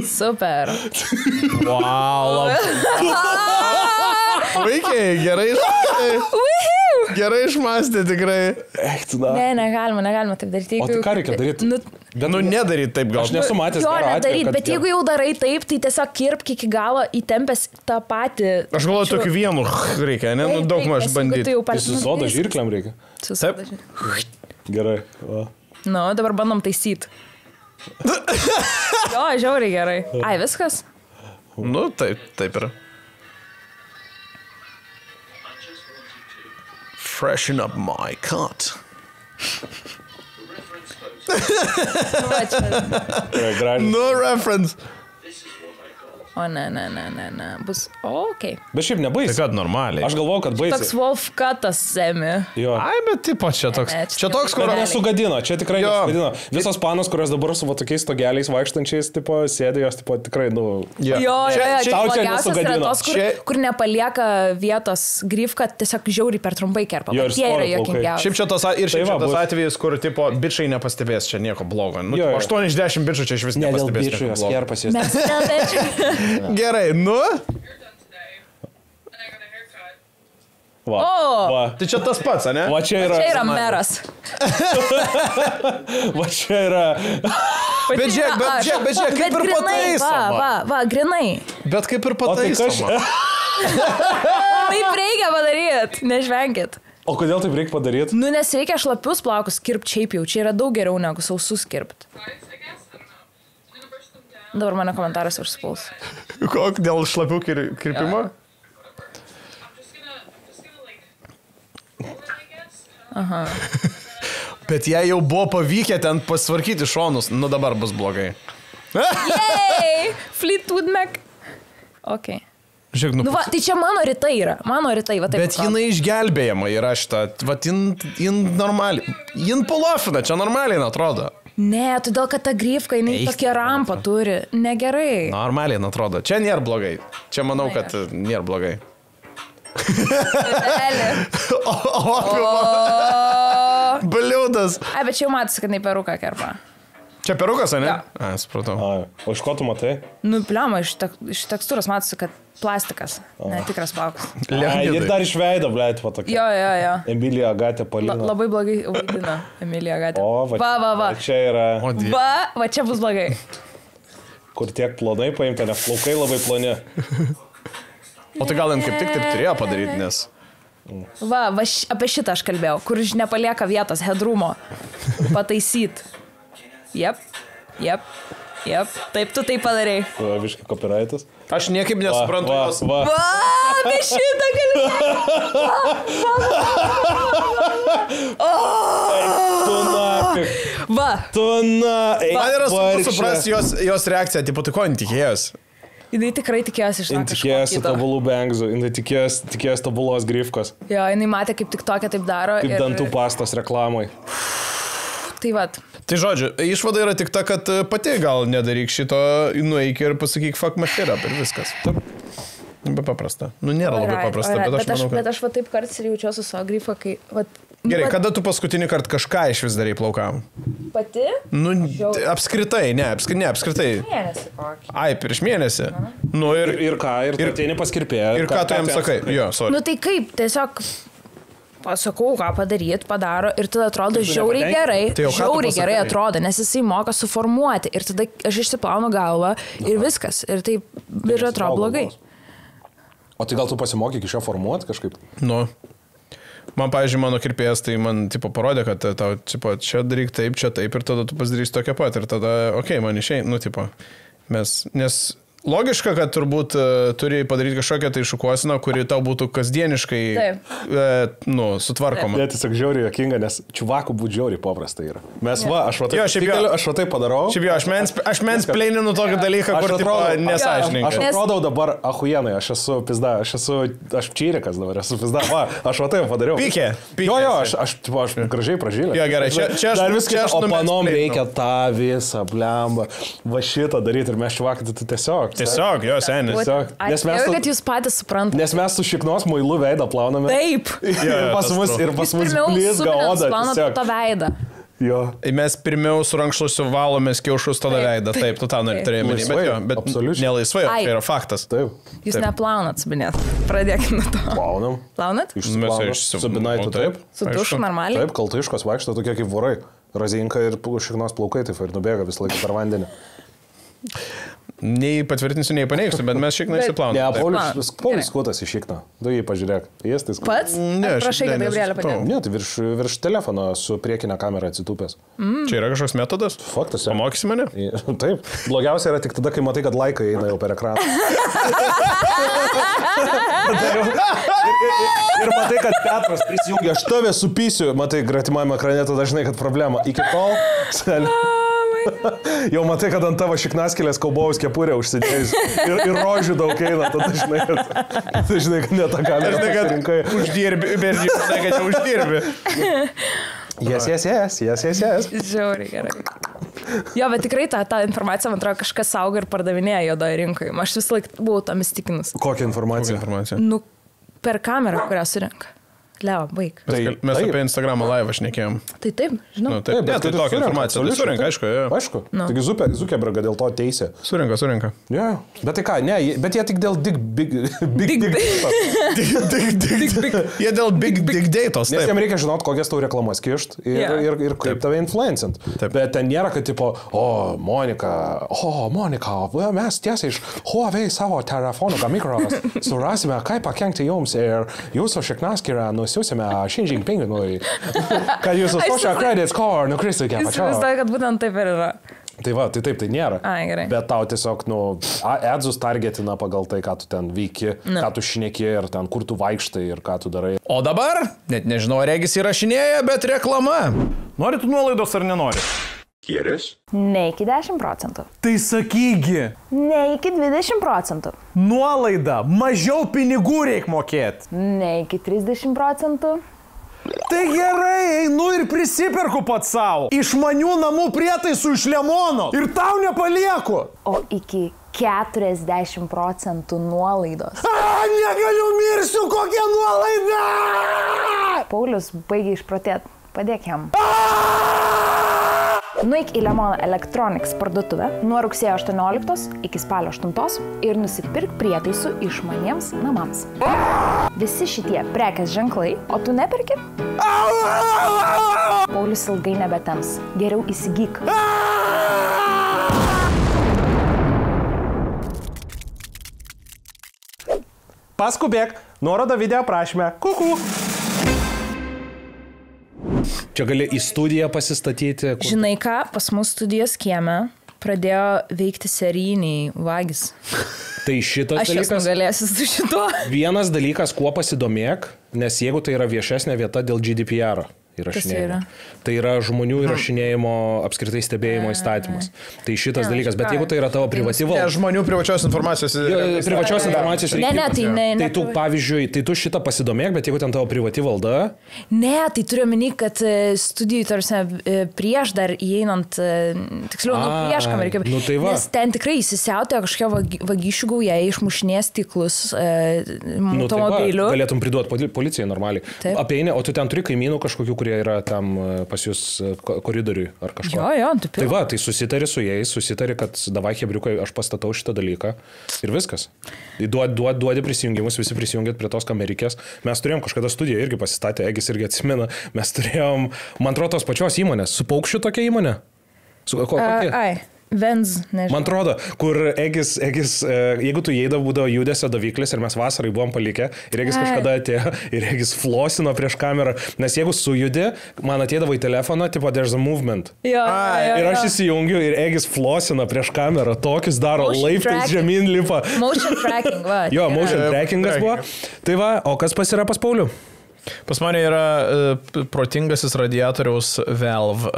Super. Wow. Vaikiai, gerai išmastė. Gerai išmastė, tikrai. Ne, negalima taip daryti. O tai ką reikia daryti? Nu, nedaryt taip gal. Aš nesu matęs jo, gero atveju. Nedaryt, bet jeigu jau darai taip, tai tiesiog kirpk iki galo įtempęs tą patį. Aš galvoju, tokiu vienu reikia, ne? Nu, daug maž bandyti. Tai su soda žirkliam reikia? Su soda žirkliam. Gerai. Nu, dabar bandom taisyti. Jo, žiauriai gerai. Ai, viskas? Nu, taip yra. Freshen up my cut. Va, čia. Gražiai. No reference. O ne. Bus, okei. Bet šiaip Tai nebaisi. kad normaliai. Aš galvoju, kad Toks baisi. Wolf Cutas semi. Jo. Ai, bet tipo čia toks. Ne, Čia toks, kur... Bet nesugadino, čia tikrai Jo. nesugadino. Visos panos, kurios dabar su va tokiais stogeliais vaikštančiais, tipo, sėdė jos, tipo, tikrai, nu... Jo. Jo, tau čia blogiausias yra nesugadino. tos, kur nepalieka vietos grifka, tiesiog žiauriai per trumpai kerpa. Jo, ir Tie yra stovi plaukai. jokingiausi. Šiaip čia tas, ir šiaip Tai va, čia tas bus. atvejis, kur tipo bičiai nepastebės čia nieko blogo. Nu, Jo, jo. 8 iš 10 bičių čia iš vis Ne dėl nepastebės. bičių, nieko jos blogo. kerpas jos. Mes nebečiai. Gerai, nu. You're done today. And I got a haircut. Va. O! Va. Tai čia tas pats, ne? Va čia yra... Čia yra meras. Va čia yra... Bet žiūrėk, kaip ir grinai, pataisoma. va, grinai. Bet kaip ir O tai kas... pataisoma. Taip reikia padaryti, nežvenkit. O kodėl taip reikia padaryti? Nu, nes reikia šlapius plaukus kirpti šiaip jau, čia yra daug geriau negu sausus kirpti. Sides, I guess? I don't know. I'm gonna brush them down. Dabar mane komentaras užspaus. Kok dėl šlapių kirpimo? I'm just gonna like, pull it, I guess. Bet jei jau buvo pavykę ten pasvarkyti šonus, nu dabar bus blogai. Jei! Fleetwood Mac. Ok. Žiūrėk, Nu, va, tai čia mano rytai yra. Mano rytai, va taip. Bet jinai išgelbėjama yra šitą. Vat jin normaliai. Jin pulofina, čia normaliai atrodo. Ne, todėl kad ta grifka, jinai Eik, tokia rampa turi. Negerai. Normaliai atrodo. Čia nėra blogai. Čia manau, kad nėra blogai. Bliūdas. Ai, bet čia jau matosi, kad jinai peruką kerpa. Čia perukas, ne? Jo. A, supratau. A, o iš ko tu matai? Nu, pliama, iš tekstūros matosi, kad plastikas. Netikras plaukas. A, ir dar iš veido, blėt, va tokia. Jo. Emilija Gatė Palina. Labai blogai vaidina Emilija Gatė. O, va. Va. Čia yra, O, die. Va, čia bus blogai. kur tiek plonai paimta, nes plaukai labai ploni. O tai gal jam kaip tik taip turėjo padaryti, nes... Va, apie šitą aš kalbėjau, kur nepalieka vietos headroomo. Pataisyt. Jep. Taip, tu tai padarai. Va, viškai copyrightas. Aš niekaip nesuprantu jos. Va. Va, apie šitą Tu na, Va, tu na. Man yra sunku suprasti jos reakciją, tipo, tai ko jin tikėjos? jinai tikrai tikėjosi iš Jin to tikėjosi tobulų bengzų, jin tikėjosi tobulos grifkos, Jo, jinai matė, kaip tik tokia taip daro. kaip dantų pastos reklamai. Tai vat. Tai žodžiu, išvada yra tik ta, kad pati gal nedaryk šito, nueik ir pasakyk fuck my shit up ir viskas. Taip. Be paprasta. Nu, nėra labai paprasta, bet aš manau, kad... Bet aš va taip kartais ir jaučiuosi su savo grifą, kai... Vat, Gerai, vat, kada tu paskutinį kartą kažką iš vis darai plaukam? Pati? Nu, apskritai, ne, apskritai. Mėnesį kokį. Ai, prieš mėnesį. Nu Ir ką, ir ateini paskirpėję. Ir ką tu jam sakai? Jo, sorry. Nu tai kaip, tiesiog pasakau, ką padaryti, padaro ir tada atrodo žiauriai gerai. Tai jau ką tu Žiauriai pasakai? gerai atrodo, nes jisai moka suformuoti ir tada aš išsiplaunu galvą ir viskas. Ir taip ir atrodo blogai. O tai gal tu pasimokyk iš jo formuoti kažkaip? Nu. Man, pavyzdžiui, mano kirpėjas, tai man, tipo, parodė, kad tau, tipo, čia daryk taip, čia taip, ir tada tu pasidarysi tokią pat, ir tada, okei, man išeina, nu, tipo, nes logiška, kad turbūt turi padaryti kažkokią tai šukuosiną, kuri tau būtų kasdieniškai, sutvarkoma. Jie tiesiog žiauriai jokinga, nes čuvakų būtų žiauriai paprasta yra. Mes aš va taip padarau. Šiaip jo, aš menspleininu tokį dalyką, kur tipo Aš nesąžininkai. atrodau dabar ahuienai, aš esu pizda, aš čyrikas dabar, esu pizda, va, aš va taip padariau. Pykė. Jo, aš gražiai pražylė. Jo, gerai, čia dar aš viskas, o panom numenspleinau. reikia tą visą blemba, va šitą daryti ir mes čuvakai, tai tiesiog. Tiesiog, jo, senis. Tiesiog. Nes mes Ačiū, su- kad jūs patys suprantate. Nes mes su šiknos muilu veidą plauname. Taip. Ir pas mus, ir pas mus blizga oda. Plaunat tiesiog. to veidą. Jo. Mes pirmiau su rankšluosiu valomės kiaušus tada veidą. Taip, tu tą turėjai minėti. Bet, jo, bet Absoliučiai. nelaisvai, o Ai. tai yra faktas. Taip. Jūs Taip. neplaunat, subinėt. Pradėkime nuo to. Plaunam. Plaunat? Su binaitu taip. Su dušu normaliai? Taip, kaltaiškos vaikšto tokie kaip vorai. Razinka ir šiknos plaukai taip ir nubėga visą laiką per vandenį. Nei patvirtinsiu, nei paneigsiu, bet mes šiek tiek Ne, nesiplauname. Paulius skutas iš šikną. Du jį pažiūrėk. Jis tai skutas. Pats? Ne, Ar prašai, kad Gabrielė padėtų. Ne, tai virš telefono su priekinė kamera atsitūpęs. Čia yra kažkoks metodas? Faktas. jo. Pamokysi mane? Taip. Blogiausia yra tik tada, kai matai, kad laikai eina jau per ekraną. Ir matai, kad Petras prisijungia, aš tave supysiu, matai, gratimajame ekrane, tada dažnai, kad problema. Iki tol, jau matai, kad ant tavo šiknaskėlės kaubojaus kepurė užsidėjus ir rožių daug eina, tada žinai, kad ne tą kamerą pasirinkai. Uždirbi, bet žinai, kad jau uždirbi. Yes. Žiauriai gerai. Jo, bet tikrai tą informaciją, man atrodo, kažkas saugo ir pardavinėja juodoje rinkoje. Aš vis laik buvau tam įstikinus. Kokią informaciją? Nu, per kamerą, kurią surinka. Leo, baig. Mes apie Instagramą live šnekėjom. Tai taip, žinau. Nu, taip, tai tokia informacija. Tai surinka, aišku. Aišku. Taigi Zuckerberg dėl to teisė. Surinka. Ja. Bet tai ką, ne, bet jie tik dėl big. Jie dėl big datos. Nes jiems reikia žinot, kokias tau reklamas kišt ir kaip tave influencint. Bet ten nėra, kad tipo, Monika, mes tiesiai iš Huawei savo telefonų gamyklos surasime, kaip pakenkti jums ir jūsų šiknaskyrą nusiusime Xi Jinpingui, kad jūsų social credit score nukristų iki apačios. Jis visai, kad būtent taip ir yra. Tai va, tai taip, tai nėra. Gerai. Bet tau tiesiog, adzus targetina pagal tai, ką tu ten veiki, ką tu šneki ir ten, kur tu vaikštai ir ką tu darai. O dabar, net nežinau, regis įrašinėja, bet reklama. Nori tu nuolaidos ar nenori? ¿Quieres? Ne iki 10%. Tai sakygi. Ne iki 20%. Nuolaida, mažiau pinigų reikia mokėti. Ne iki 30%. Tai gerai, einu ir prisiperku pats savo. Išmanių namų prietaisų iš Lemono. Ir tau nepalieku. O iki 40% nuolaidos. Negaliu, mirsiu, kokia nuolaida! Paulius baigė išprotėti. Padėk jam. Nueik į Lemono Electronics parduotuvę nuo rugsėjo 18 iki spalio 8 ir nusipirk prietaisų išmaniems namams. Visi šitie prekės ženklai, o tu neperki? Paulius ilgai nebetems. Geriau įsigyk. Paskubėk, nuoroda video aprašyme. Kuku. Čia gali į studiją pasistatyti. Žinai ką, pas mus studijos kieme pradėjo veikti serijiniai vagys. Tai šitas Aš dalykas. Aš nugalėsiu su šituo. Vienas dalykas, kuo pasidomėk, nes jeigu tai yra viešesnė vieta dėl GDPR. Įrašinėjimo. Tai yra žmonių įrašinėjimo apskritai stebėjimo įstatymas. Tai šitas dalykas, bet jeigu tai yra tavo privati valda. Žmonių privačios informacijos. Privačios informacijos reikia. Ne. Tai tu, pavyzdžiui, tai tu šitą pasidomėk, bet jeigu ten tavo privati valda. Ne, tai turiu omeny, kad studijų, tarsi, prieš dar įeinant, tiksliau, prieš kamerą. Tai nes ten tikrai įsisiautė kažkokia vagysčių gauja, išmušinės stiklus automobilių. Galėtum priduoti policijai normaliai. Apeini, o tu ten turi kaimynų kažkokių, kurie yra tam pas jūs koridoriui ar kažko. Jo, tai va, tai susitari su jais, kad davai hebriukai, aš pastatau šitą dalyką ir viskas. Duodi prisijungimus, visi prisijungėt prie tos kamerikės. Mes turėjom kažkada studiją irgi pasistatę, Egis irgi atsimena, mes turėjom, man atrodo, tos pačios įmonės, su Paukščiu tokia įmonė. Venz, nežinau. Man atrodo, kur Egis, jeigu tu įeidavo, būdavo judesio daviklis ir mes vasarai buvom palikę ir Egis kažkada atėjo ir Egis flosino prieš kamerą, nes jeigu sujudi, man ateidavo į telefoną, tipo, there's a movement. Jo. Ir aš įsijungiu ir Egis flosina prieš kamerą, tokius daro, laiptais žemyn lipa. Motion tracking, va. Jo, motion trackingas buvo. Tai va, o kas pas yra pas Paulių? Pas mane yra protingasis radiatoriaus valve.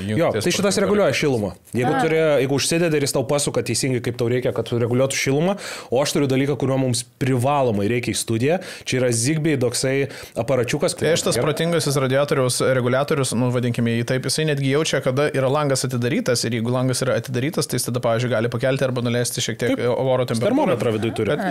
Jo, tai šitas reguliuoja šilumą. Jeigu užsidedi ir jis tau pasuka teisingai, kaip tau reikia, kad reguliuotų šilumą, o aš turiu dalyką, kuriuo mums privalomai reikia į studiją. Čia yra Zigbee toksai aparačiukas. Tai šitas protingasis radiatoriaus reguliatorius, vadinkime jį taip, jisai netgi jaučia, kada yra langas atidarytas ir jeigu langas yra atidarytas, tai jis tada, pavyzdžiui, gali pakelti arba nuleisti šiek tiek oro temperatūrą. Termometrą viduje turi.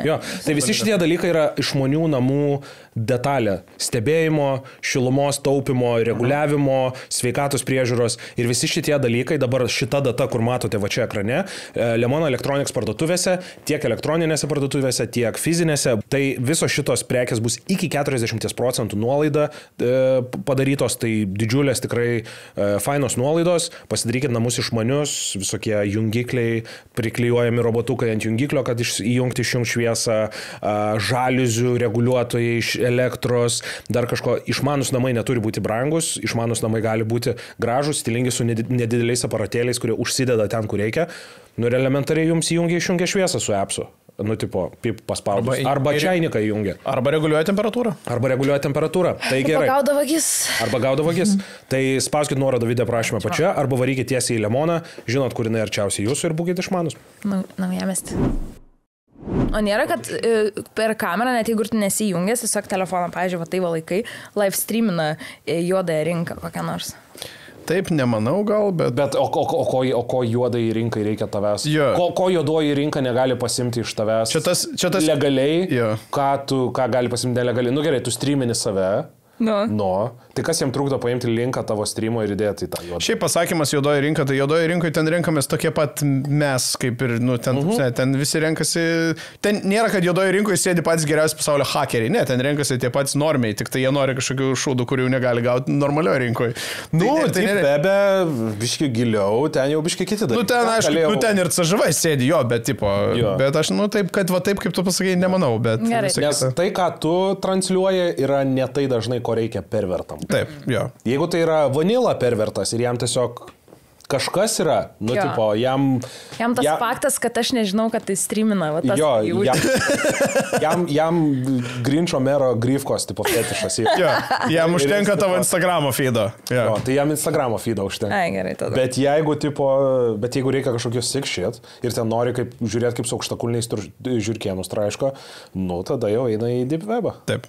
Jo. Tai visi šitie dalykai yra išmanių namų detalė. Stebėjimo, šilumos taupimo, reguliavimo, sveikatos priežiūros ir visi šitie dalykai, dabar šita data, kur matote va čia ekrane, Lemono Electronics parduotuvėse, tiek elektroninėse parduotuvėse, tiek fizinėse, tai visos šitos prekės bus iki 40% nuolaida padarytos, tai didžiulės tikrai fainos nuolaidos, pasidarykit namus išmanius, visokie jungikliai, priklijuojami robotukai ant jungiklio, kad įjungti išjungti šviesą, žaliuzių reguliuotojai iš elektros, dar kažko. Išmanus namai neturi būti brangus, išmanus namai gali būti gražus, stilingi su nedideliais aparatėliais, kurie užsideda ten, kur reikia. Nu ir elementariai jums išjungia šviesą su appsu. Nu, tipo, paspaudus. Arba čiainiką įjungia. Arba reguliuoja temperatūrą. Tai gerai. Arba gaudo vagis. Tai spauskit nuorodą video prašymą pačia, arba varykit tiesiai į Lemoną, žinot, kur jinai arčiausiai jūsų ir būkite išmanus. Naujamesti. O nėra, kad per kamerą, net jeigu tu nesijungęs, tiesiog telefoną, pavyzdžiui, va tai va laikai, live streamina juodąją rinką kokią nors. Taip, nemanau gal, bet... Bet o ko juodai rinkai reikia tavęs? Yeah. Ko juodoji rinka negali pasimti iš tavęs? Čia tas legaliai, yeah. ką gali pasimti nelegaliai? Nu gerai, tu streamini save. Tai kas jam trukdo paimti linką tavo streamo ir įdėti į tą juodą? Šiaip pasakymas juodoji rinka, tai juodoji rinkoje ten renkamės tokie pat mes, kaip ir, nu, ten visi renkasi, ten nėra, kad juodoji rinkoje sėdi patys geriausi pasaulio hakeriai, ne, ten renkasi tie patys normiai, tik tai jie nori kažkokių šūdų, kurių negali gauti normalioje rinkoje. Biški giliau, ten jau biški kiti dalykai. Nu, ten, aišku, ten ir CŽV sėdi, bet aš, taip, kaip tu pasakai, nemanau, bet... Nes tai, ką tu transliuoji, yra ne tai dažnai, ko reikia pervertam. Taip, jo. Jeigu tai yra vanila pervertas ir jam tiesiog kažkas yra, nu, tipo, jam faktas, kad aš nežinau, kad tai streamina, va tas. Jam Grinčo mero grifkos, tipo, fetišas. Jam užtenka tavo Instagramo feedo. Tai jam Instagramo feedo užtenka. Ai, gerai, tada. Bet jeigu reikia kažkokios sick shit ir ten nori žiūrėti kaip su aukštakulniais žiūrkėnus traiško, nu, tada jau eina į deep webą. Taip.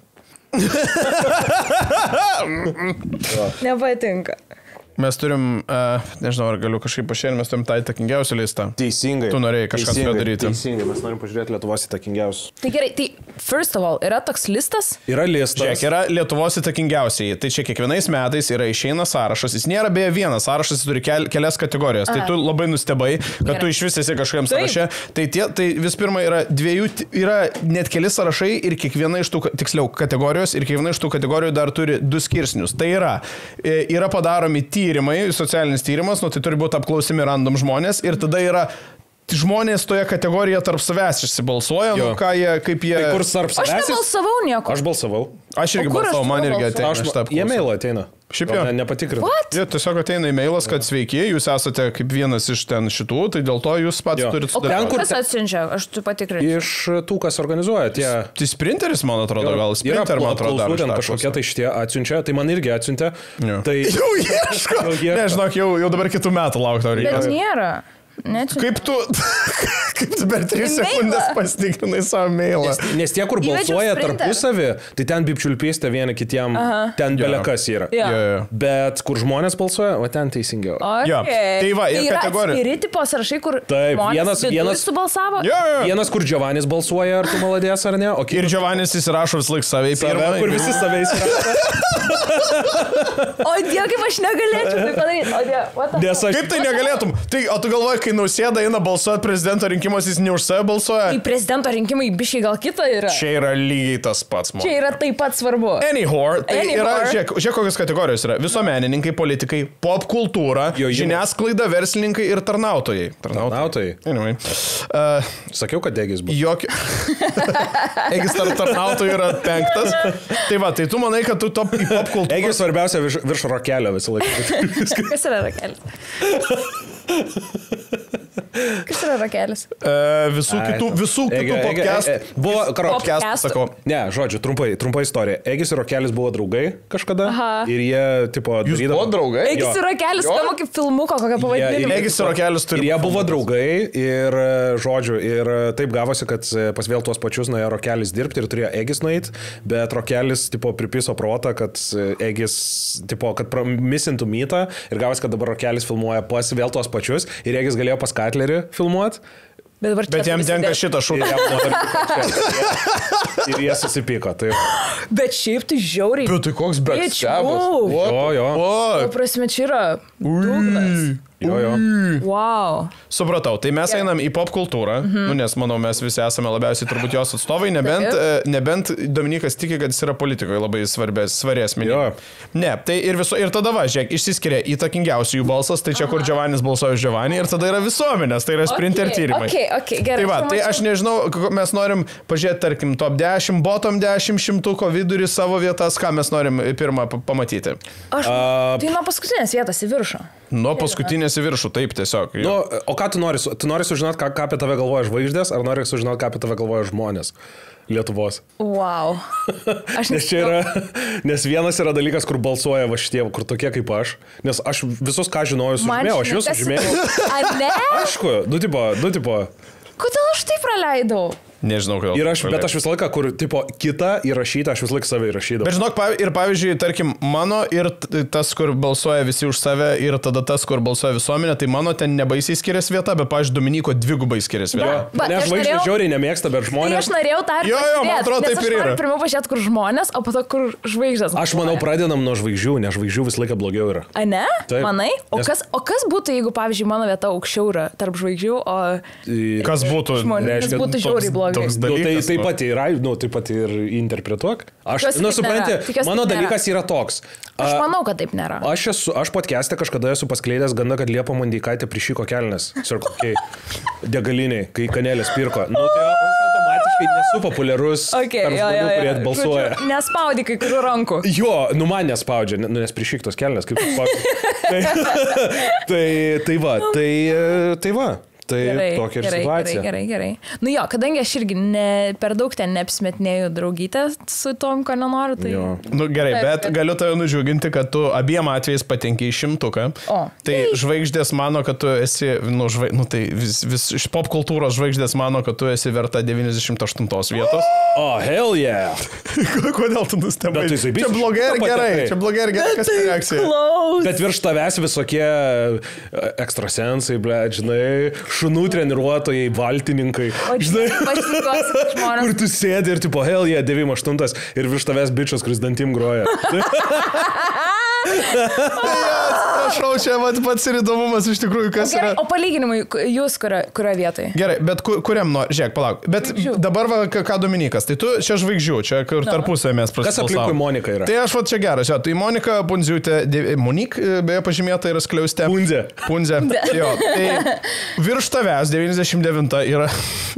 Nepatinka. Mes turim, nežinau, ar galiu kažkaip pašėrti, mes turim tą įtakingiausią listą. Teisingai. Tu norėjai kažką su juo daryti. Teisingai, mes norim pažiūrėti Lietuvos įtakingiausius. Tai gerai, tai first of all, yra toks listas? Yra listas. Žiūrėk, yra Lietuvos įtakingiausiai. Tai čia kiekvienais metais išeina sąrašas. Jis nėra beje vienas sąrašas, jis turi kelias kategorijas. Tai tu labai nustebai, kad tu iš vis esi kažkokiam sąraše. Tai vis pirma yra net keli sąrašai ir kiekviena iš tų, tiksliau, kategorijos ir kiekviena iš tų kategorijų dar turi 2 skirsnius. Tai yra padaromi tyrimai, socialinis tyrimas, tai turi būti apklausimi random žmonės ir tada yra žmonės toje kategorijoje tarp savęs išsibalsuoja, kaip jie... Tai kur tarp savęs? Aš nebalsavau nieko. Aš balsavau. Aš irgi balsavau, man irgi ateina. E-mailą ateina. Šiaip jau. Nepatikrinau. Tiesiog ateina e-mailas, kad sveiki, jūs esate kaip vienas iš ten šitų, tai dėl to jūs pats turite sudaryti. Kas atsiunčia? Aš tu patikrinsiu. Iš tų, kas organizuoja. Tai sprinteris, man atrodo, gal sprinter, man atrodo. Yra kažkokie tai šitie atsiunčia, tai man irgi atsiuntė. Jau ieško. Nežinok, jau dabar kitų metų laukti reikia. Bet nėra. Kaip tu per 3 sekundės pasitikrinai savo mailą? Nes tie, kur balsuoja tarpusavį, tai ten bipčiulpystė vieni kitiem, ten belekas yra. Bet kur žmonės balsuoja, o ten teisingiau. Tai va, ir kategorija. Ir tipo sąrašai, kur vienas subalsavo? Vienas, kur Giovanis balsuoja, ar tu maladės ar ne. Ir Giovanis įsirašo vis laik savai pirmą. Kur visi savai įsirašo. O Dieve, kaip aš negalėčiau tai padaryti. Kaip tai negalėtum? Tai, o tu galvoji, kai Nausėda eina balsuoti prezidento rinkimus, jis ne už save balsuoja? Tai prezidento rinkimai biškai gal kita yra. Čia yra lygiai tas pats. Čia yra taip pat svarbu. Anyhow, tai yra, žiūrėk, kokios kategorijos yra. Visuomenininkai, politikai, pop kultūra, žiniasklaida, verslininkai ir tarnautojai. Anyway. Sakiau, kad Egis buvo. Egis tarnautojų yra 5. Tai va, tai tu manai, kad tu top kultūra. Egis svarbiausia virš rokelio visą laiką. Kas yra rokelis? Kas yra rokelis? Visų kitų podcastų. Buvo podcastų, sakau. Ne, žodžiu, trumpa istorija. Egis ir rokelis buvo draugai kažkada. Ir jie, tipo, jūs buvo draugai? Egis ir rokelis, kaip filmuko, kokią pavadinimą. Egis ir rokelis turi. Ir jie buvo draugai ir, žodžiu, ir taip gavosi, kad pas vėl tuos pačius nuėjo rokelis dirbti ir turėjo Egis nueiti, bet rokelis, tipo, pripiso protą, kad Egis, tipo, kad misintų mytą ir gavosi, kad dabar rokelis filmuoja pas vėl tuos pačius ir Egis galėjo pas Katlerį filmuoti. Bet jam tenka šitą šūkį. Ir jie susipyko. Tai... Bet šiaip tai žiauriai. Bet tai koks backstabbas. Jo. Prasme, čia yra dugnas. Jo. Wow. Supratau, tai mes einam į pop kultūrą, nes, manau, mes visi esame labiausiai turbūt jos atstovai, nebent Dominikas tiki, kad jis yra politikoje labai svarė asmenybė. Ne, tai ir tada žiūrėk, išsiskiria įtakingiausių jų balsas, tai čia kur Giovanis balsuoja už Giovanį ir tada yra visuomenės, tai yra sprinter tyrimai. Gerai. Tai va, tai aš nežinau, mes norim pažiūrėti, tarkim, top 10, bottom 10, šimtuko vidurį savo vietas, ką mes norim pirmą pamatyti. Tai nuo paskutinės vietos į viršų. Nuo paskutinės į viršų, taip tiesiog. Nu, o ką tu nori? Tu nori sužinoti, ką apie tave galvoja žvaigždės, ar nori sužinoti, ką apie tave galvoja žmonės Lietuvos? Wow. Nes vienas yra dalykas, kur balsuoja va šitie, kur tokie kaip aš. Nes aš visus, ką žinojau, sužymėjau, aš jūs sužymėjau. Ar ne? Aišku, du tipo. Kodėl aš tai praleidau? Nežinau, kodėl. Bet aš visą laiką, kur, tipo, kitą įrašytą, aš visą laiką save įrašydavau. Bet žinok, ir pavyzdžiui, tarkim, mano ir tas, kur balsuoja visi už save, ir tada tas, kur balsuoja visuomenė, tai mano ten nebaisiai skiriasi vieta, bet, pavyzdžiui, Dominiko dvigubai skiriasi vieta. Ne, žvaigždės žiauriai nemėgsta, bet žmonės. Tai aš norėjau tą ir Jo, man atrodo, taip ir yra. Pirmiau pažiūrėti, kur žmonės, o po to, kur žvaigždės. Aš manau, pradedam nuo žvaigždžių, nes žvaigždžių visą laiką blogiau yra. A ne? Taip. Manai? O kas būtų, jeigu, pavyzdžiui, mano vieta aukščiau yra tarp žvaigždžių, o Kas būtų? žmonės būtų žiauriai blogai. Taip pat ir interpretuok. Aš, Tikiuosi, supranti, taip nėra. Tikiuosi, mano taip nėra. dalykas yra toks. Aš manau, kad taip nėra. Aš podcast'e kažkada esu paskleidęs gana, kad Liepa Mandeikaitė prišyko kelnes. Circle K degaliniai, kai kanelės pirko. Nu, tai aš automatiškai nesu populiarus tarp žmonių, kurie balsuoja. Žodžiu, nespaudi kai kurių rankų. Jo, nu man nespaudžia, nes prišyktos kelnes, kaip tai va. Tai tokia ir situacija. Gerai. Nu jo, kadangi aš irgi per daug ten neapsmetinėjau draugystę su tom, ko nenoriu, tai... Jo. Nu gerai, bet galiu tave nudžiuginti, kad tu abiem atvejais patenki į 100. Tai žvaigždės mano, kad tu esi, tai vis iš pop kultūros žvaigždės mano, kad tu esi verta 98 vietos. Oh, hell yeah! Kodėl tu nustebai? Čia blogai ar gerai? Kas tai reakcija? Bet virš tavęs visokie ekstrasensai, žinai, šunų treniruotojai, valtininkai. Žinai, kur tu sėdi ir tipo, hell yeah, 98 ir virš tavęs bičias, kuris dantim groja. Atsiprašau, čia pats ir įdomumas iš tikrųjų, kas yra. O palyginimui, jūs kurioje vietoje? Gerai, bet kuriam nori, žiūrėk, palauk. Bet dabar ką Dominikas, tai tu čia žvaigždžių, čia kur tarpusavę mes prasidėjome. Kas aplinkui Monika yra? Tai aš čia geras, tai Monika Pundziūtė, Monik, beje pažymėta yra skliaustė. Pundzė. Jo, tai virš tavęs 99 yra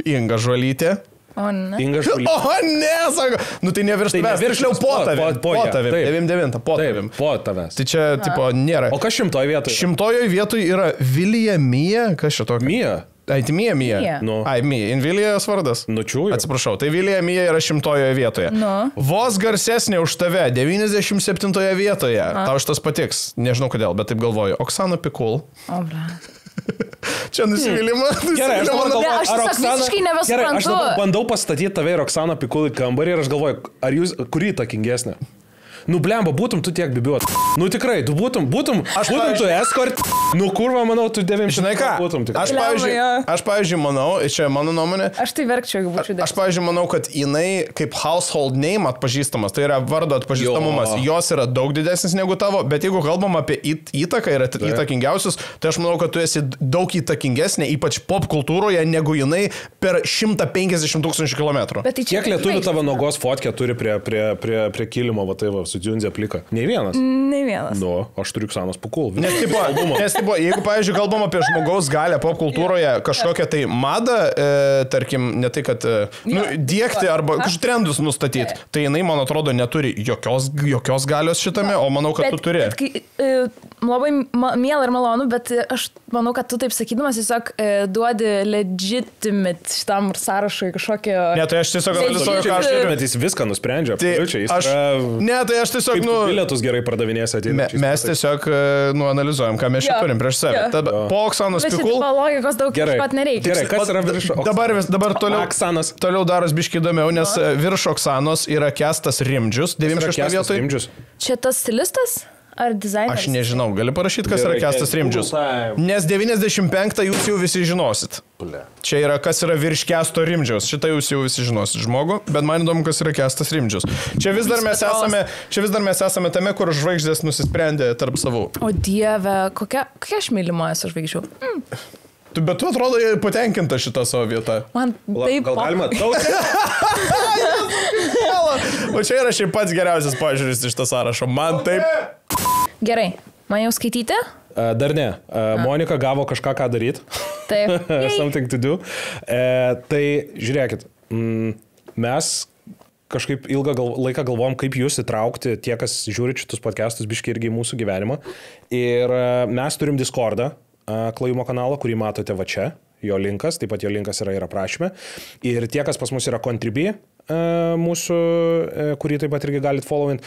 Inga Žuolytė. O ne. Inga Žuolytė. O ne, sako. Nu tai ne virš tavęs, tiksliau po tavim. Po tavim. 99, po tavim. Po tavęs. Tai čia, tipo, nėra. O kas 100 vietoje? 100 vietoje yra Vilija Mija, kas čia tokia? Mija? Ai, tai Mija. Nu. Ai, Mija. Invilijos vardas. Nučiūju. Atsiprašau, tai Vilija Mija yra 100 vietoje. Nu. Vos garsesnė už tave, 97 vietoje. Tau šitas patiks. Nežinau kodėl, bet taip galvoju. Oksana Pikul. O, bra. Čia nusivylimas. Gerai, aš dabar galvoju, aš tiesiog visiškai nebesuprantu. Gerai, aš dabar bandau pastatyti tave ir Oksaną Pikul į kambarį ir aš galvoju, ar jūs, kuri įtakingesnė? Nu, blemba, būtum tu tiek bibiuot. Nu, tikrai, tu būtum tu eskort. Nu, kurva, manau, tu 9. Žinai ką? Būtum, Aš, pavyzdžiui, manau, čia mano nuomonė. Aš tai verkčiau, jeigu būčiau 10. Aš, pavyzdžiui, manau, kad jinai kaip household name atpažįstamas, tai yra vardo atpažįstamumas, jos yra daug didesnis negu tavo, bet jeigu kalbam apie įtaką ir įtakingiausius, tai aš manau, kad tu esi daug įtakingesnė, ypač pop kultūroje, negu jinai per 150 000 kilometrų. Kiek lietuvių tavo nogos fotkę turi prie kilimo, va tai va, su Dziundzė plika? Nei vienas. Nu, aš turiu Oksanos Pikul. Nes, tipo, jeigu, pavyzdžiui, kalbam apie žmogaus galę pop kultūroje, kažkokią tai madą, tarkim, ne tai, kad diegti arba kažkokius trendus nustatyti, tai jinai, man atrodo, neturi jokios galios šitame, o manau, kad tu turi. Labai miela ir malonu, bet aš manau, kad tu taip sakydamas tiesiog duodi legitimate šitam sąrašui kažkokio... Ne, tai aš tiesiog analizuoju, ką aš turiu. Bet jis viską nusprendžia. Tai aš tiesiog, bilietus gerai pardavinės atėjus. Mes tiesiog analizuojam, ką mes čia turim prieš save. Po Oksanos Pikul. Logikos daug pat nereikia. Gerai, kas yra virš Oksanos? Dabar toliau daros biškai įdomiau, nes virš Oksanos yra Kęstas Rimdžius, 96 vietoje. Čia tas stilistas? Ar dizaineris? Aš nežinau, gali parašyti, kas yra Kęstas Rimdžius. Nes 95 jūs jau visi žinosit. Čia yra, kas yra virš Kęsto Rimdžiaus. Šitą jūs jau visi žinosit žmogų, bet man įdomu, kas yra Kęstas Rimdžius. Čia vis dar mes esame tame, kur žvaigždės nusisprendė tarp savų. O Dieve, kokia aš mylimoja su žvaigždžiu? Bet tu atrodo patenkinta šitą savo vietą. Man taip... Gal galima tautė? O čia yra šiaip pats geriausias požiūris iš tą sąrašą. Man taip... Gerai, man jau skaityti? Dar ne. Monika gavo kažką, ką daryti. Taip. Something to do. Tai žiūrėkit, mes kažkaip ilgą laiką galvom, kaip jūs įtraukti tie, kas žiūri šitus podcastus, biškai irgi į mūsų gyvenimą. Ir mes turim Discordą, Klajimo kanalą, kurį matote va čia, jo linkas, taip pat jo linkas yra ir aprašyme. Ir tie, kas pas mus yra Contribui, mūsų, kurį taip pat irgi galit followint,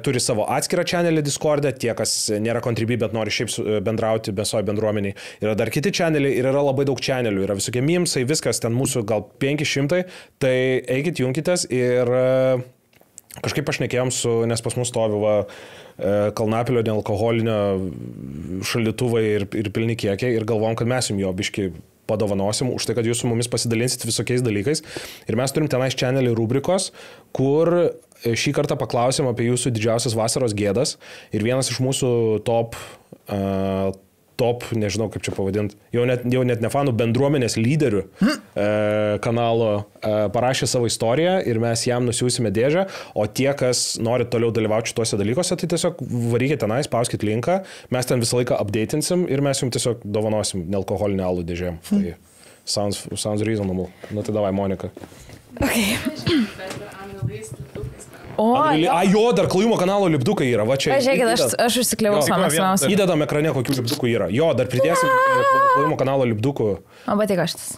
turi savo atskirą channelį Discord'e, tie, kas nėra Contribui, bet nori šiaip bendrauti besoje bendruomeniai. Yra dar kiti channeliai ir yra labai daug channelių, yra visokie memesai, viskas ten mūsų gal 500, tai eikit, junkitės ir kažkaip pašnekėjom nes pas mus stovi Kalnapilio nealkoholinio šaldytuvai ir pilni kiekiai ir galvom, kad mes jums jo biškai padovanosim už tai, kad jūs su mumis pasidalinsit visokiais dalykais. Ir mes turim tenais channelį rubrikos, kur šį kartą paklausim apie jūsų didžiausias vasaros gėdas. Ir vienas iš mūsų top, nežinau kaip čia pavadinti, jau net ne fanų, bendruomenės lyderių kanalo parašė savo istoriją ir mes jam nusiūsime dėžę, o tie, kas nori toliau dalyvauti šituose dalykuose, tai tiesiog varykite tenais, spauskite linką, mes ten visą laiką updatinsim ir mes jums tiesiog dovanosim nealkoholinį alų dėžėm. Tai sounds reasonable. Nu tai davai, Monika. Okay. Jo, dar Klajimo kanalo lipdukai yra, va čia. Žiūrėkit, aš užsikliavau savo. Įdedam ekrane, kokių lipdukų yra. Jo, dar pridėsim Klajimo kanalo lipdukų. O, bet tik aš tas.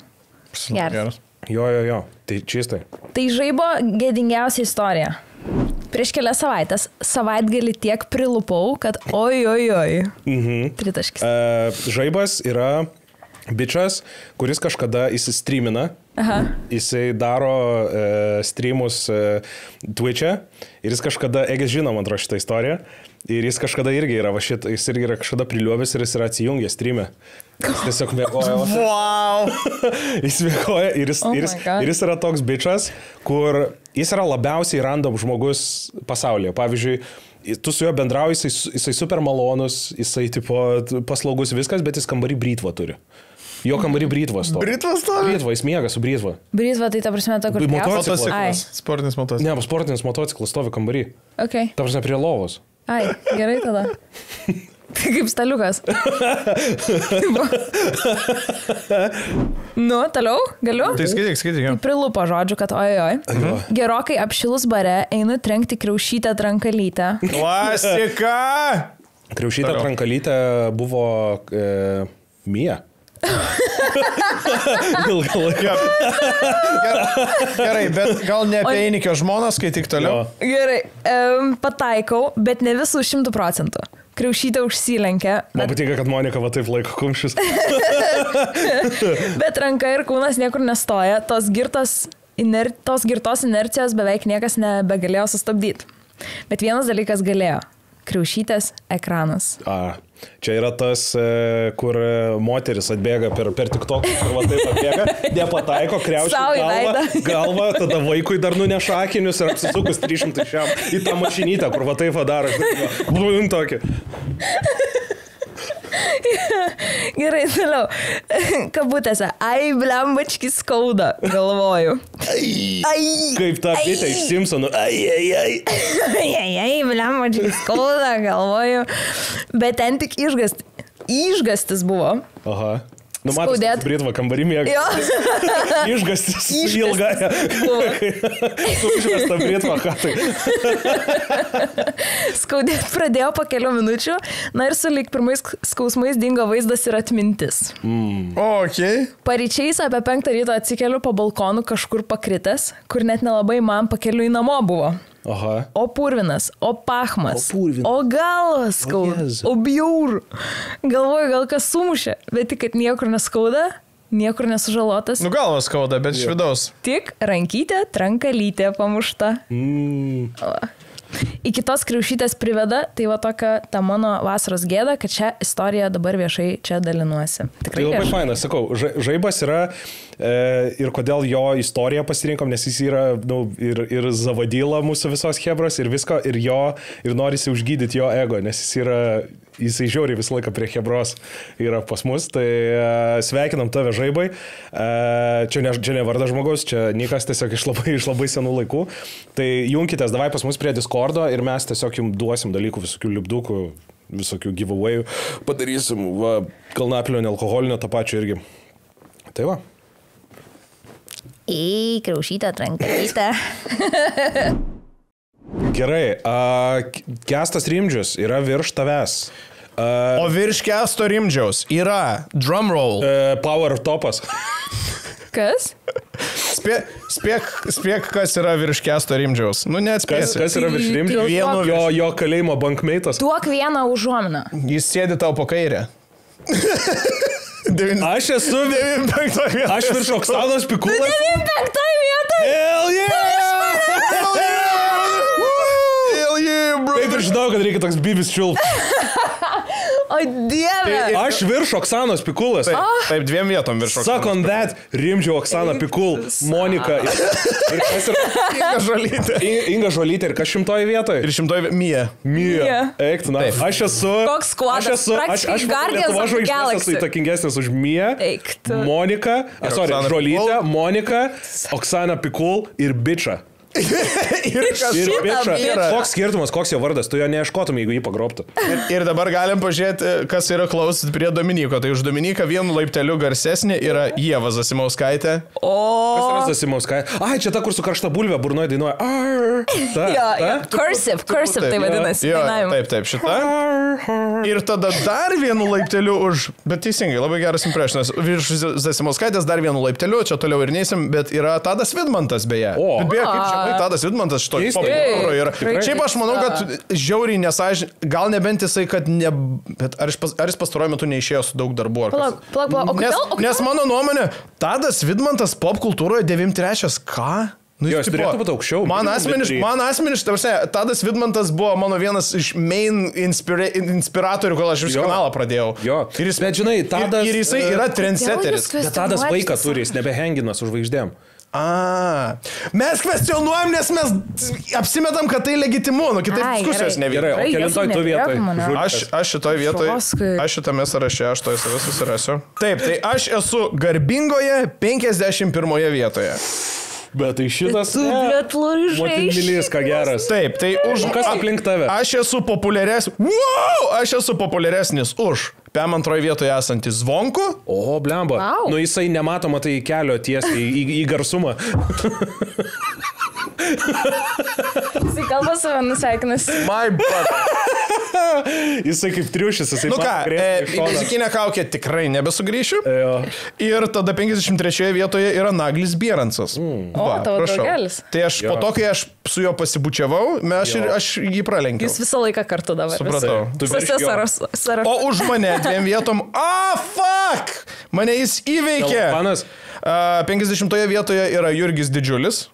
Geras. Jo, tai čistai. Tai Žaibo gėdingiausia istorija. Prieš kelias savaitės, savaitgalį tiek prilupau, kad oi. Tritaškis. Žaibas yra bičas, kuris kažkada įsistreamina. Jisai daro streamus Twitch'e ir jis kažkada, Egis žino, man atrodo, šitą istoriją, ir jis kažkada irgi yra, jis irgi yra kažkada priliuobęs ir jis yra atsijungęs stream'e. Jis tiesiog mėgoja. Wow! Jis mėgoja ir jis yra toks bičas, kur jis yra labiausiai random žmogus pasaulyje. Pavyzdžiui, tu su juo bendrauji, jisai super malonus, jisai tipo paslaugus viskas, bet jis kambarį brytvą turi. Jo kambarį brytvas to. Brytvas to? Brytva, jis miega su brytva. Brytva tai ta prasme ta, kur motociklas. Sportinis motociklas. Ne, sportinis motociklas stovi kambarį. Okay. Ta prasme prie lovos. Ai, gerai tada. Tai kaip staliukas. Nu, toliau, galiu? Tai skaityk. Tai prilupo žodžiu, kad oi. Gerokai apšilus bare, einu trenkti kriaušytę trankalytę. Klasika! Kriaušytę trankalytę buvo Mija. Ilgą laiką. Gerai, bet gal ne apie Einikio žmoną, skaityk toliau. Gerai, pataikau, bet ne visų 100%. Kriaušytė užsilenkia. Man patinka, kad Monika va taip laiko kumščius. Bet ranka ir kūnas niekur nestoja. Tos girtos inercijos beveik niekas nebegalėjo sustabdyti. Bet vienas dalykas galėjo. Kriaušytės ekranas. Čia yra tas, kur moteris atbėga per TikTok, ir va taip atbėga, nepataiko, kriaušia galvą, tada vaikui dar nuneša akinius ir apsisukus 300 šiam į tą mašinytę, kur va taip padaro. Blum tokį. Gerai, toliau. Kabutėse. Ai, blembački skauda, galvoju. Ai. Kaip ta bitė iš Simpsonų. Ai, blembački skauda, galvoju. Bet ten tik išgastis buvo. Aha. Nu, matas, brytva kambarį mėga. Išgastis ilgąją. Tu užvesta brytva, ką tai. Skaudėt pradėjo po kelių minučių, na ir sulik pirmais skausmais dingo vaizdas ir atmintis. Okay. Paryčiais apie 5 ryto atsikeliu po balkonu kažkur pakritęs, kur net nelabai man pakeliu į namo buvo. Aha. O purvinas, o pachmas, o galvas skauda, o bjaur. Galvoju, gal kas sumušė, bet tik, kad niekur neskauda, niekur nesužalotas. Nu galvas skauda, bet iš vidaus. Tik rankytė, trankalytė pamušta. Iki tos kriaušytės priveda, tai va tokia ta mano vasaros gėda, kad šią istoriją dabar viešai čia dalinuosi. Tikrai tai labai fainas, sakau, Žaibas yra ir kodėl jo istoriją pasirinkom, nes jis yra ir zavadyla mūsų visos chebros ir visko, ir norisi užgydyti jo ego, nes jisai žiauriai visą laiką prie chebros yra pas mus, tai sveikinam tave Žaibai. Čia ne vardas žmogaus, čia Nikas tiesiog iš labai senų laikų. Tai junkitės, davai pas mus prie Discordo ir mes tiesiog jums duosim dalykų, visokių lipdukų, visokių giveawayų, padarysim, Kalnapilio nealkoholinio, tą pačią irgi. Tai va. Kriaušytę, trankalytę. Gerai, Kęstas Rimdžius yra virš tavęs. O virš Kęsto Rimdžiaus yra drumroll. Power topas. Kas? Spėk, kas yra virš Kęsto Rimdžiaus. Nu, neatspėsi. Kas yra virš Rimdžiaus? Jo kalėjimo bankmeitas. Duok vieną užuominą. Jis sėdi tau po kairę. Aš esu 95 vietą. Aš virš Oksanos Pikulas. 95 vietą. Hell yeah! Hell yeah, bro. Taip ir žinau, kad reikia toks bibis čiulp. O dieve. Aš virš Oksanos Pikulas. Taip, 2 vietom virš Oksanos. Suck on that, Rimdžio, Oksana Pikul, Monika. Ir kas yra? Inga Žolytė. Inga Žolytė ir kas 100 vietoje? Ir 100 Mija. Mija. Eik, tu, na. Aš esu... Koks skvadas? Aš Lietuvos žvaigždės esu įtakingesnis už Miją, Monika, Žolytę, Monika, Oksana Pikul ir Bičą. Ir Bičą. Koks skirtumas, koks jo vardas, tu jo neieškotum, jeigu jį pagrobtų. Ir dabar galim pažiūrėti, kas yra klausyt prie Dominyko. Tai už Dominiką vienu laipteliu garsesnė yra Ieva Zasimauskaitė. Kas yra Zasimauskaitė? Ai, čia ta, kur su karšta bulvė burnoje dainuoja. Cursive tai vadinasi. Taip, šita. Ir tada dar vienu laipteliu už, bet teisingai, labai geras impressionas. Virš Zasimauskaitės dar vienu laipteliu, čia toliau ir neisim, bet yra Tadas Vidmantas beje. Bet beje, kaip čia Tadas Vidmantas šitoj popkultūroje yra. Šiaip aš manau, kad žiauriai nesąžiningai, gal nebent jisai, kad ne... Bet ar jis pastaruoju metu neišėjo su daug darbų? Nes mano nuomonė, Tadas Vidmantas popkultūroje 93 ką? Jo, jis turėtų būti aukščiau. Man asmeniškai, Tadas Vidmantas buvo mano vienas iš main inspiratorių, kol aš visą kanalą pradėjau. Jo, bet žinai, Tadas... Ir jisai yra trendsetteris. Bet Tadas vaiką turi, jis nebehengina su žvaigždėm. Mes kvestionuojam, nes mes apsimetam, kad tai legitimu, nu kitaip diskusijos nevyrai. O kelintoj tu vietoj? Aš šitoj vietoj, aš šitame sąraše, aš toj savęs susirasiu. Taip, tai aš esu garbingoje 51 vietoje. Bet tai šitas... Motinmilys, ką geras. Taip, tai už... Kas aplink tave? Aš esu populiaresnis... Wow! Aš esu populiaresnis už PM2 vietoje esantį Zvonku. O, blemba. Wow. Nu, jisai nematoma tai kelio tiesiai į garsumą. Jisai kalba save nusveikinas. My brother. Jisai kaip triušis, jisai... Nu ką, į muzikinę kaukę tikrai nebesugrįšiu. Ir tada 53 vietoje yra Naglis Bierancas. Tavo draugelis. Tai aš po to, kai aš su juo pasibučiavau, aš jį pralenkiau. Jūs visą laiką kartu dabar. Supratau. O už mane 2 vietom, fuck! Mane jis įveikė. 50 vietoje yra Jurgis Didžiulis.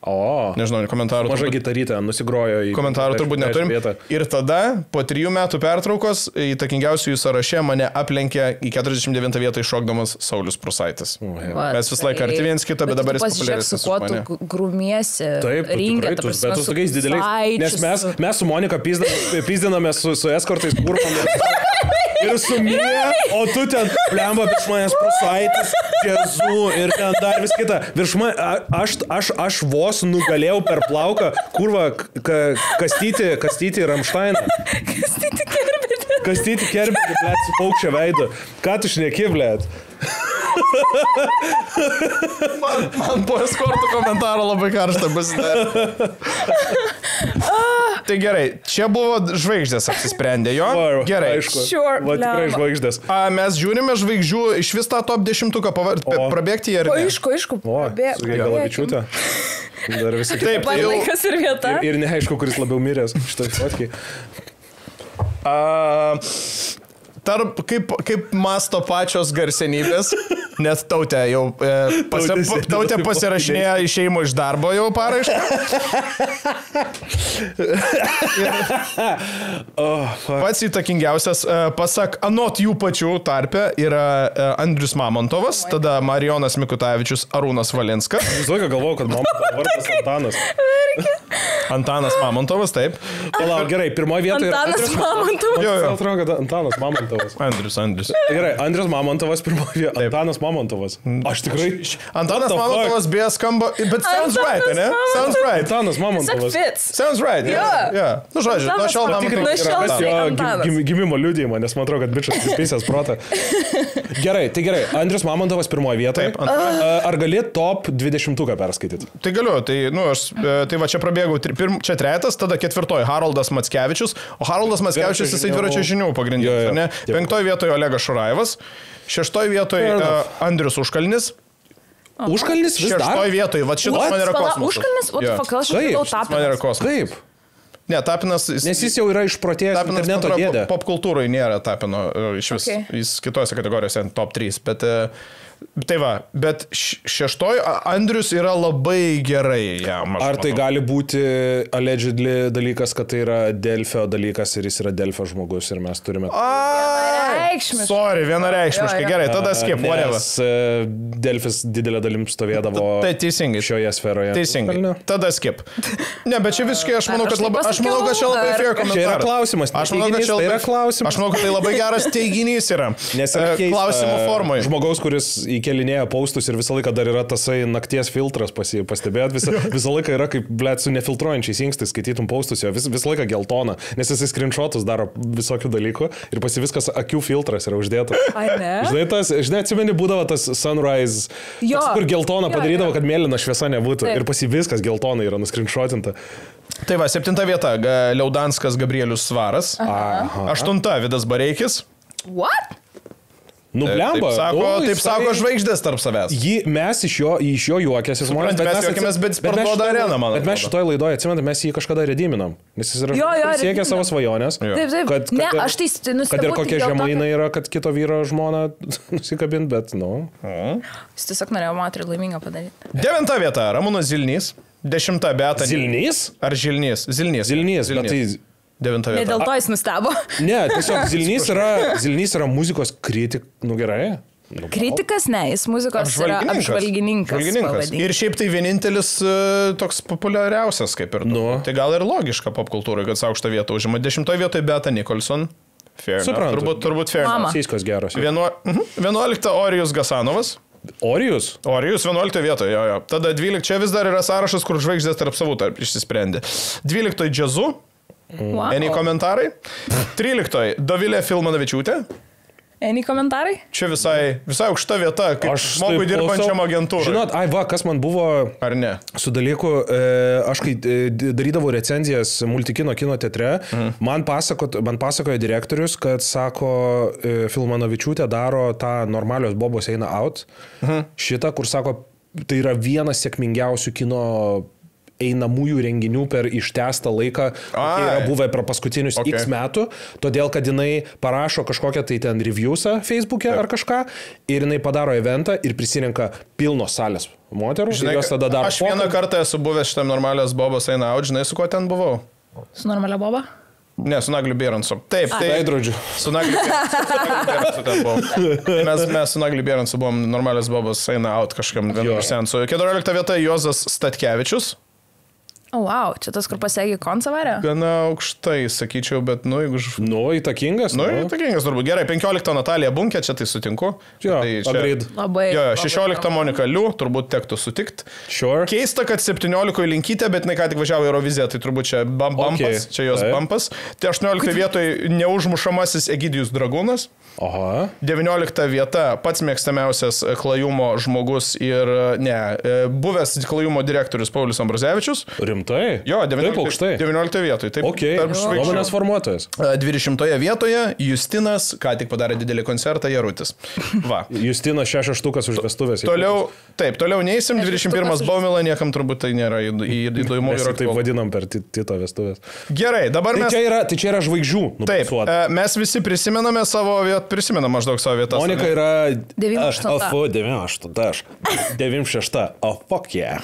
Nežinau, komentarų. Maža gitarytė, nusigrojo į... Komentarų turbūt neturim. Ir tada, po 3 metų pertraukos, įtakingiausiųjų sąraše mane aplenkė į 49 vietą iššokdamas Saulius Prusaitis. Mes vis laiką arti viens kitą, bet dabar jis populiaresnis už mane. Su kuo tu grumiesi, rinkia, bet tu tokiais dideliais. Nes mes su Monika pizdiname su eskortais kurpam. Ir su Mija, o tu ten blemba virš manęs Prusaitis, Jezu ir ten dar vis kita. Virš manęs, aš vos nugalėjau per plauką, kurva, Kastyti Ramštainą. Kastyti Kerbedį, blėt, su paukščio veidu. Ką tu šneki, blėt? Man po eskortų komentaro labai karšta pasidarė. Tai gerai, čia buvo žvaigždės apsisprendė, jo? Gerai. Aišku. Va, tikrai žvaigždės. Mes žiūrime žvaigždžių iš vis tą top 10 prabėgti jį ar ne? Aišku. Su Galavičiūtė. Dar visi taip. Laikas ir vieta. Ir neaišku, kuris labiau miręs. Štai fotkiai. Kaip masto pačios garsenybės, net Tautė jau Tautė pasirašinėja išėjimo iš darbo jau paraišką. Pats įtakingiausias, pasak anot jų pačių tarpe, yra Andrius Mamontovas, tada Marijonas Mikutavičius, Arūnas Valinskas. Visą laiką galvojau, kad mano vardas Antanas. Antanas Mamontovas, taip. Palauk, gerai, pirmoje vietoje yra... Antanas Mamontovas. Jo. Atrodo, kad Antanas Mamontovas. Andrius. Gerai, Andrius Mamontovas pirmoje vietoje. Antanas Mamontovas. Aš tikrai... Antanas Mamontovas beje skamba, but sounds right, ne? Sounds right. Antanas Tiesiog Mamontovas. fits. Sounds right. Yeah. Nu, žodžiu, nuo šiol Nuo šiol Mamontovas. tai Jo Antanas. gimimo liudijimą, nes man atrodo, kad bičias pripysęs protą. Gerai, tai gerai. Andrius Mamontovas pirmoje vietoje. Taip, antra. Ar gali top 20-uką perskaityti? Tai galiu, tai va čia prabėgau, čia trejetas, tada ketvirtoji Haroldas Mackevičius, o Haroldas Mackevičius jisai dviračio žinių pagrindinis, ne? Penktoje vietoje Olegas Šurajevas, šeštoje vietoje Andrius Užkalnis, Užkalnis vis dar? šeštoje vietoje, va šitas man yra kosmosas. Užkalnis, o tu Jo. fakal, aš Taip, žinau Man yra Tapinas. kosmosas. Kaip? Ne, Tapinas... Nes jis jau yra išprotėjęs interneto dėdė. Pop kultūrai nėra Tapino, iš vis, Okay. jis kitose kategorijose top 3, bet... Tai va, bet šeštoji Andrius yra labai gerai jam. Ar tai gali būti allegedly dalykas, kad tai yra Delfio dalykas ir jis yra Delfio žmogus ir mes turime... Vienareikšmiškai. Sorry, vienareikšmiškai, Jo. gerai, tada skip, whatever. Nes Delfis didelė dalim stovėdavo Tai teisingai. šioje sferoje. Teisingai. Pelne. Tada skip. Ne, bet čia visiškai aš manau, Ar kad aš labai, taip aš manau, kad čia labai pasakiau, fair ar- komentaras. Čia yra klausimas, ne Aš manau, kad teiginys, čia tai yra labai, klausimas. aš manau, kad tai labai geras teiginys yra. Nes yra keista, Klausimų formai. Žmogaus, kuris įkelinėja paustus ir visą laiką dar yra tasai nakties filtras, pastebėjot, visą laiką yra kaip, blėt, su nefiltruojančiais inkstais skaitytum paustus, jo visą laiką geltona, nes jisai screenshotus daro visokių dalykų ir pasi viskas akių filtras yra uždėta. Ai, ne? Žinai, atsimeni, būdavo tas sunrise, Jo. toks, kur geltona Jo, padarydavo, jo. kad mėlyna šviesa nebūtų Taip. ir pasi viskas geltona yra nuskrinshotinta. Tai va, 7 vieta Liaudanskas Gabrielius Svaras. 8 Vidas Bareikis. What? Nublemba. Taip sako žvaigždės tarp savęs. Mes iš jo juokėsi žmonės. Supranti, mes juokėmės, bet jis parduoda areną, man Bet mes atrodo. šitoje laidoje, atsimenu, mes jį kažkada rediminom. Nes jis yra Jo, siekė rediminom. savo svajonės. Taip, taip. Kad Ne, ir- aš tai nustebau. Kad ir tik kokia dėl to, žemaina kad- yra, kad kito vyro žmona nusikabint, bet, nu. Jis tiesiog norėjo moterį laimingą padaryti. 9 vieta Ramūnas Zilnys. 10 Beata. Zilnys? Ar Žilnys? Zilnys. Zilnys, bet tai... 9 Ne vieta. dėl to jis nustebo. Ne, tiesiog Zilnys yra muzikos kritik, nu gerai. Nu, Kritikas ne, jis muzikos yra apžvalgininkas. pavadinkim. Ir šiaip tai vienintelis toks populiariausias kaip ir. Nu. Tai gal ir logiška popkultūrai, kad aukštą vietą užima. 10 vietoje Beata Nikolson. Fair enough. Suprantu. Turbūt fair. Mama. enough. Siskos geros. 11 Orijus Gasanovas. Orijus? Orijus 11 vietoje, jo. Tada 12, čia vis dar yra sąrašas, kur žvaigždės tarp savų išsisprendė. 12 Džiazu. Wow. Eni komentarai. 13 Dovilė Filmanavičiūtė. Eni komentarai? Čia visai aukšta vieta, kaip žmogui taip dirbančiam klausau. agentūrai. Žinot, kas man buvo Ar ne? su dalyku, aš kai darydavau recenzijas multikino kino teatre, man pasakojo direktorius, kad sako, Filmanavičiūtė daro tą normalios bobos eina out. Šitą, kur sako, tai yra vienas sėkmingiausių kino einamųjų renginių per ištęstą laiką, kokie yra buvę per paskutinius X metų, todėl, kad jinai parašo kažkokią tai ten reviewsą Facebook'e ar kažką, ir jinai padaro eventą ir prisirenka pilnos salės moterų, Žinai, ir jos tada daro aš vieną kartą esu buvęs šitam normalios bobos eina out, žinai, su kuo ten buvau? Su normalia boba? Ne, su Nagliu Bėransu. Taip, tai... veidrodžiu. Su Nagliu Bėransu ten buvom. Mes su Nagliu Bėransu buvom normalios bobos eina out kažkam vienu iš sensų. 14 vieta Juozas Statkevičius. O, wow, čia tas, kur pasiekė konsavarę? Gana aukštai, sakyčiau, bet, nu, jeigu... Nu, įtakingas. Įtakingas turbūt. Gerai, 15 Natalija Bunkė, čia tai sutinku. Jo, tai čia... agreed. Labai. Jo, labai 16 įdomu. Monika Liu, turbūt tektų sutikti. Sure. Keista, kad 17 Linkytė, bet jinai ką tik važiavo į Euroviziją, tai turbūt čia bumpas, Okay. čia jos Taip. bumpas. Tai 18 vietoje neužmušamasis Egidijus Dragūnas. Aha. 19 vieta pats mėgstamiausias klajumo žmogus ir, buvęs klajumo direktorius Paulius Ambrazevičius. Rimtai? Jo, Taip aukštai. 19 vietoje. Taip, Ok, tarp žvaigždžių. nuomonės formuotojas. 20 vietoje Justinas, ką tik padarė didelį koncertą, Jarutis. Va. Justinas 6 štukas už vestuvės. Toliau neįsim, 21 Baumila, niekam turbūt tai nėra įdomu. Mes jį taip vadinam per Tito vestuvės. Gerai, dabar mes... Tai čia yra žvaigždžių. Taip, mes visi prisimename savo vietą, prisimenam maždaug savo vietas. Monika yra 98. 98. 96. Oh, fuck yeah.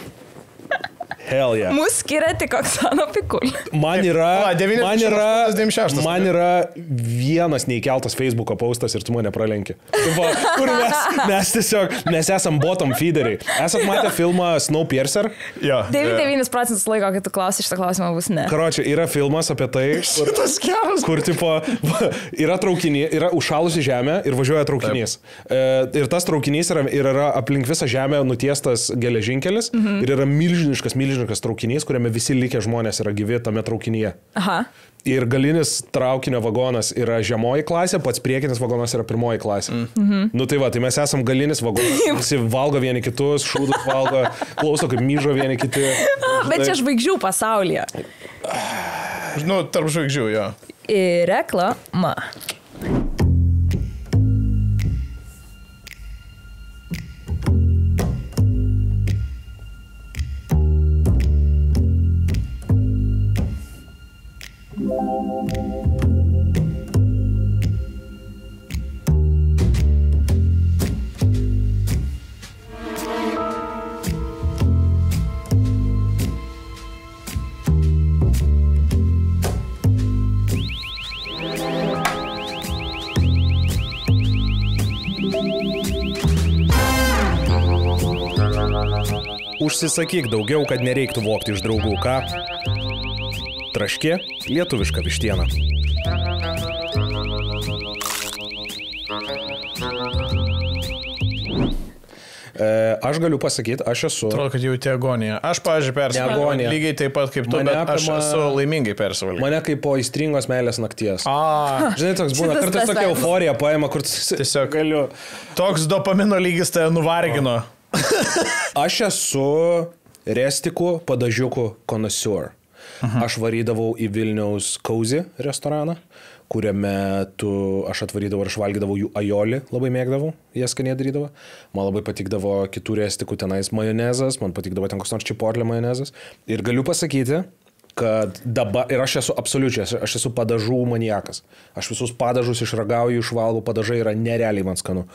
Hell yeah. Mūsų skiria tik Oksana Pikul. Man yra 96. Man yra vienas neįkeltas Facebook'o postas ir tu mane pralenki. Kur mes tiesiog, mes esam bottom feederiai. Esat matę filmą Snowpiercer? Jo. 99% laiko, kai tu klausi šitą klausimą, bus ne. Karočią, yra filmas apie tai, kur tipo, yra traukinys, yra užšalusi žemė ir važiuoja traukinys. Ir tas traukinys yra aplink visą žemę nutiestas geležinkelis ir yra milžiniškas traukinys, kuriame visi likę žmonės yra gyvi tame traukinyje. Aha. Ir galinis traukinio vagonas yra žemoji klasė, pats priekinis vagonas yra pirmoji klasė. Nu tai va, tai mes esam galinis vagonas, visi valgo vieni kitus, šūdus valgo, klauso kaip myžo vieni kiti. Bet čia žvaigždžių pasaulyje. Nu, tarp žvaigždžių, jo. Ir reklama. Užsisakyk daugiau, kad nereiktų vogti iš draugų, ką? Traški lietuviška vištiena. Aš galiu pasakyti, aš esu... Atrodo, kad jau tie agonija. Aš, pavyzdžiui, persivalgiau. Lygiai taip pat kaip tu, bet aš esu laimingai persivalgiau. Mane kaip po įstringos meilės nakties. Žinai, toks būna, kartais tokia euforija paima, kur tiesiog galiu. Toks dopamino lygis tai nuvargino. Aš esu restikų padažiukų connoisseur. Aš varydavau į Vilniaus Cozy restoraną, kuriame aš atvarydavau ir aš valgydavau jų aioli, labai mėgdavau, jie skaniai darydavo. Man labai patikdavo kitų restikų tenais majonezas, man patikdavo ten koks nors čipotlė majonezas. Ir galiu pasakyti, kad dabar, ir aš esu absoliučiai, aš esu padažų maniakas. Aš visus padažus išragauju, išvalgau, padažai yra nerealiai man skanu.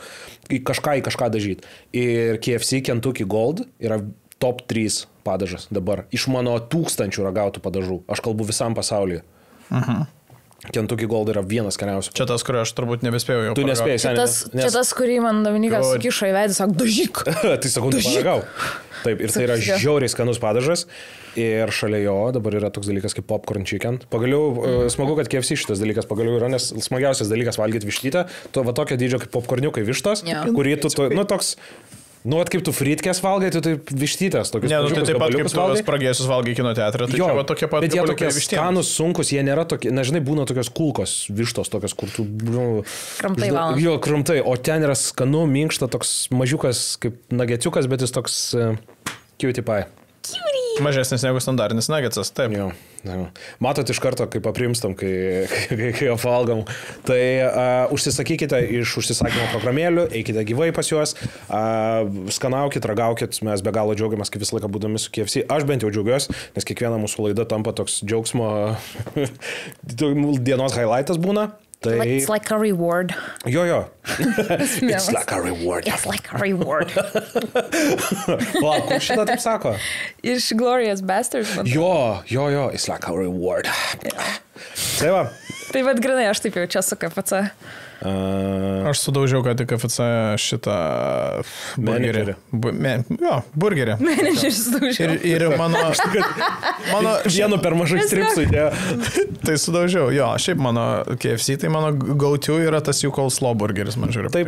Į kažką dažyti. Ir KFC Kentucky Gold yra top 3 padažas dabar. Iš mano 1000 ragautų padažų. Aš kalbu visam pasaulyje. Kentucky Gold yra vienas skaniausių. Čia tas, kurio aš turbūt nebespėjau jau. Tu nespėjai, seniai. Čia tas, kurį man Dominikas kišo į veidą, sako, dažyk. Tai sakau, tu paragau. Taip, ir tai yra žiauriai skanus padažas. Ir šalia jo dabar yra toks dalykas kaip popcorn chicken. Pagaliau, smagu, kad KFC šitas dalykas pagaliau yra, nes smagiausias dalykas valgyti vištytę. Va tokio dydžio kaip popcorniukai vištos, kurį tu, nu toks... Nu, kaip tu fritkės valgai, tu taip vištytės. Ne, nu, tai taip pat kaip tu spragėsius valgai kino teatrą, tai čia va tokie pat. Bet jie tokie skanus, sunkus, jie nėra tokie, nežinai, būna tokios kulkos vištos, tokios, kur tu... Kramtai valgai. Jo, kramtai, o ten yra skanu, minkšta, toks mažiukas kaip nagetiukas, bet jis toks cutie pie. Mažesnis negu standartinis nuggetsas, taip. Jo. Matot iš karto, kaip aprimstam, kai apvalgom. Tai užsisakykite iš užsisakymo programėlių, eikite gyvai pas juos, skanaukit, ragaukit, mes be galo džiaugiamės, kaip visą laiką būdami su KFC. Aš bent jau džiaugiuosi, nes kiekviena mūsų laida tampa toks džiaugsmo dienos highlightas būna. Tai... It's like a reward. Jo. It's like a reward. It's like a reward. Lauk, kur šitą taip sako? Iš Glorious Bastards. Jo. It's like a reward. Tai va. Tai vad grinai, aš taip jaučiu su KFC. Aš sudaužiau, kad į KFC šitą burgerį. Burgerį. Menedžeris sudaužiau. Ir mano vienu per mažai stripsų idėjo. Tai sudaužiau, jo. Šiaip mano KFC, tai mano go-to yra tas jų coleslaw burgeris, man žiūrė. Taip,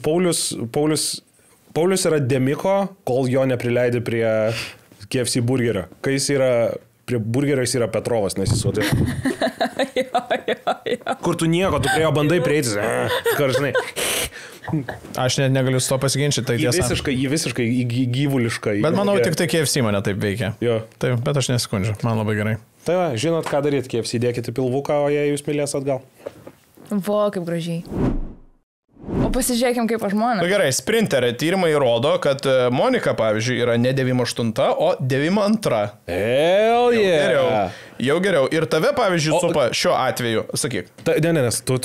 Paulius yra demiko, kol jo neprileidė prie KFC burgerio. Kai jis yra... Prie burgerio jis yra Petrovas, nes jis suotė. Kur tu nieko, tu prie jo bandai prieiti. Žinai. Aš net negaliu su to pasiginčyti, tai tiesa. Jį visiškai gyvuliškai. Bet manau, tik tai KFC mane taip veikia. Jo. Taip, bet aš neskundžiu, man labai gerai. Tai va, žinot, ką daryti, KFC dėkite pilvuką, o jei jūs mylės atgal. Vo, kaip gražiai. O pasižiūrėkim kaip žmonės. Nu gerai, sprinterė tyrimai rodo, kad Monika, pavyzdžiui, yra ne 98, o 92. Hell yeah. Jau geriau. Ir tave, pavyzdžiui, supa šiuo atveju. Sakyk. Ne, nes tu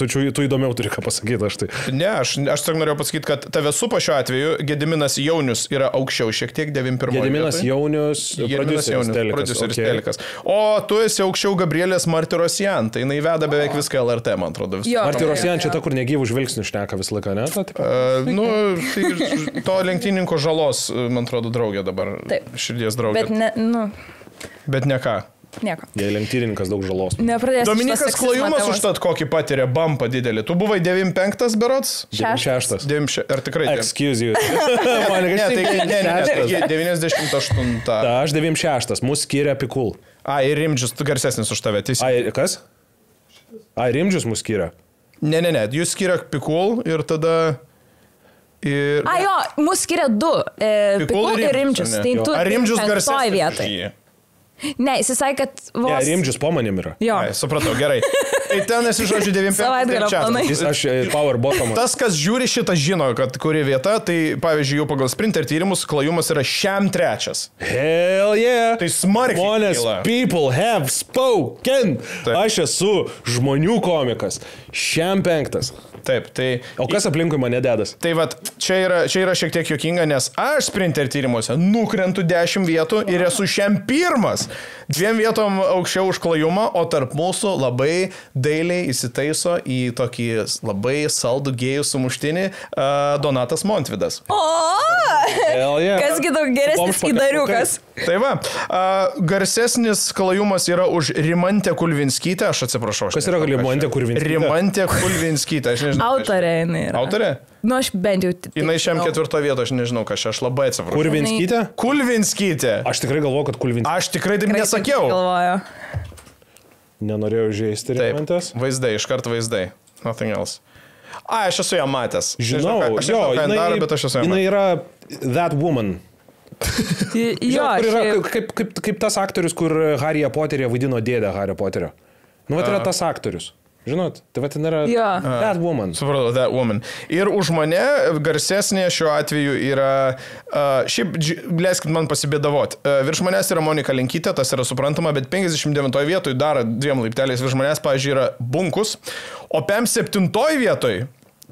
įdomiau turi ką pasakyti, aš tai. Ne, aš tik norėjau pasakyti, kad tave supa šiuo atveju Gediminas Jaunius yra aukščiau, šiek tiek 91. Gediminas Jaunius, prodiuseris Telikas. O tu esi aukščiau Gabrielės Martirosian, tai jinai veda beveik viską LRT, man atrodo. Martirosian čia ta, kur negyvų žvilgsnių šneka visą laiką, ne? Tai to lenktyninko žalos, man atrodo, draugė dabar. Taip. Širdies draugė. Bet ne ką. Nieko. Jei lenktynininkas daug žalos. Dominikas Klajumas užtat kokį patiria bumpą didelį. Tu buvai 95 berots? 96. Ar tikrai? Excuse you. Ne, 98. Da, aš 96. Mūsų skiria Pikul. Ir Rimdžius, tu garsesnis už tave. Kas? Rimdžius mūsų skiria. Ne, jūs skiria Pikul ir tada... Jo, mūsų skiria 2. Pikul ir Rimdžius. Ar Rimdžius garsesnis? Ne, jis sakė, kad vos... Ne, Rimdžius po manim yra. Jo. Supratau, gerai. Tai ten esi, žodžiu, 95. Aš power bottom. Tas, kas žiūri šitą, žino, kad kuri vieta, tai pavyzdžiui, jau pagal sprinter tyrimus Klajumas yra šiam 3. Hell yeah. Tai smarkiai. Monės, people have spoken. Taip. Aš esu žmonių komikas. Šiam 5. Taip, tai... O kas aplinkui mane dedas? Tai vat, čia yra šiek tiek juokinga, nes aš sprinter tyrimuose nukrentu 10 vietų ir esu šiam 1. 2 vietom aukščiau už Klajumą, o tarp mūsų labai dailiai įsitaiso į tokį labai saldų gėjų sumuštinį Donatas Montvidas. Yeah. Kasgi daug geresnis įdariukas. Tai va, garsesnis Klajumas yra už Rimantę Kulvinskytę, aš atsiprašau. Kas yra Rimantė Kulvinskytė? Rimantė Kulvinskytė, aš nežinau. Autorė jinai yra. Autorė? Nu, aš bent jau... Jinai šiam 4 vietą, aš nežinau, ką aš labai atsiprašau. Kulvinskytė? Kulvinskytė. Aš tikrai galvoju, kad Kulvinskytė. Aš tikrai taip nesakiau. Nenorėjau žaisti Rimantės. Vaizdai, iškart vaizdai. Nothing else. Aš esu ją matęs. Žinau, bet aš esu ją matęs. Jinai yra that woman. Kaip tas aktorius, kur Harry'e Potteryje vaidino dėdę Harry Potterio. Nu, tai yra tas aktorius. Žinot, tai ten yra that woman. Supratau, that woman. Ir už mane garsesnė šiuo atveju yra, šiaip, leiskit man pasibėdavot, virš manęs yra Monika Linkytė, tas yra suprantama, bet 59 vietoj dar 2 laipteliais virš manęs, pavyzdžiui, yra Bunkus, o 7 vietoj,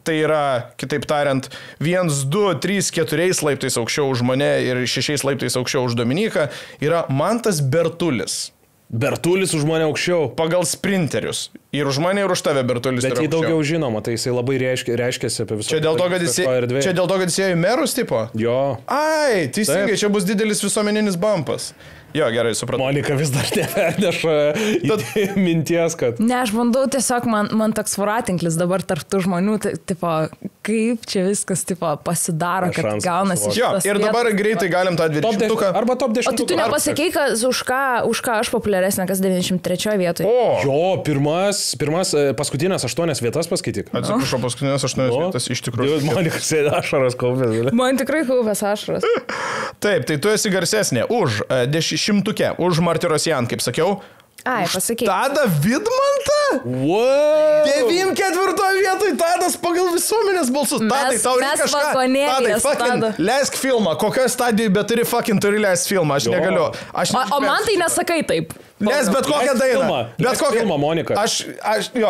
tai yra, kitaip tariant, 1, 2, 3, 4 laiptais aukščiau už mane ir 6 laiptais aukščiau už Dominiką, yra Mantas Bertulis. Bertulis už mane aukščiau. Pagal sprinterius. Ir už mane, ir už tave Bertulis. Bet jį daugiau žinoma, tai jisai labai reiškiasi apie visą. Čia dėl to, kad jis ėjo į merus, tipo? Jo. Ai, teisingai, čia bus didelis visuomeninis bumpas. Jo, gerai, supratau. Monika vis dar neperneša minties, kad... Ne, aš bandau tiesiog, man toks voratinklis dabar tarp tų žmonių, tipo, kaip čia viskas, tipo, pasidaro, kad gaunasi. Jo, ir dabar greitai galim tą 20-tuką. Arba top 10. O tu nepasakei, už ką aš populiaresnė, kas 93 vietoje. Jo, pirmas, paskutinės 8 vietas paskaityk. Atsiprašau, paskutinės 8 vietas iš tikrųjų. Monika sėdė ašaras kaupės. Man tikrai kaupės ašaras. Taip, tai tu esi garsesnė už 10-tukę, už Martirosian, kaip sakiau. Ai, pasakyk. Tadą Vidmantą? Wow. 94 vietoj Tadas pagal visuomenės balsus. Tadai, tau reikia kažką. Tadai, fucking, leisk filmą. Kokioje stadijoje, bet turi leisk filmą. Aš negaliu. O man tai nesakai taip. Leisk bet kokią dainą. Bet kokią filmą, Monika.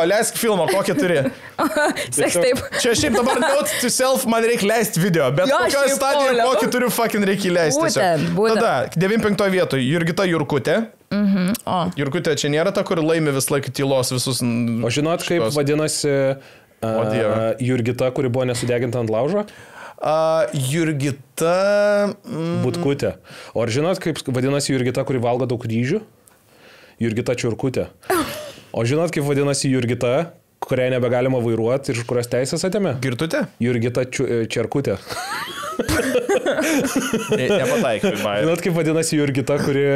Leisk filmą, kokią turi. Seks taip. Čia šiaip dabar note to self, man reikia leisti video. Bet kokioje stadijoje, kokį turiu fucking reikia leisti. Tada, 95 vietoj Jurgita Jurkutė. Jurkutė čia nėra ta, kur laimi vis laikį tylos visus. O žinot, kaip vadinasi Jurgita, kuri buvo nesudeginta ant laužo? Jurgita... Butkutė. O ar žinot, kaip vadinasi Jurgita, kuri valgo daug ryžių? Jurgita Čiurkutė. O žinot, kaip vadinasi Jurgita, kuriai nebegalima vairuoti ir kurios teisės atėmė? Girtutė? Jurgita Čerkutė. Nepataikiau. Žinot, kaip vadinasi Jurgita, kuri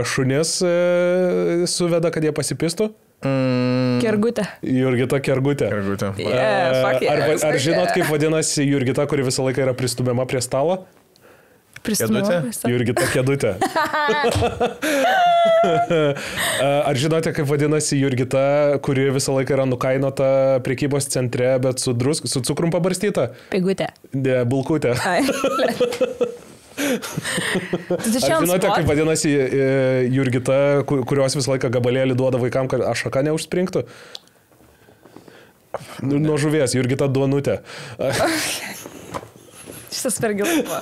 šunis suveda, kad jie pasipistų? Kergutė. Jurgita Kergutė. Ar žinot, kaip vadinasi Jurgita, kuri visą laiką yra pristumiama prie stalo? Jurgita Kėdutė. Ar žinote, kaip vadinasi Jurgita, kuri visą laiką yra nukainota prekybos centre, bet su cukrum pabarstyta? Pigutė. Ne, bulkutė. Ar žinote, kaip vadinasi Jurgita, kurios visą laiką gabalėlį duoda vaikam, kad ašaka neužspringtų? Nuo žuvies, Jurgita Duonutė. Šitas per gilumą.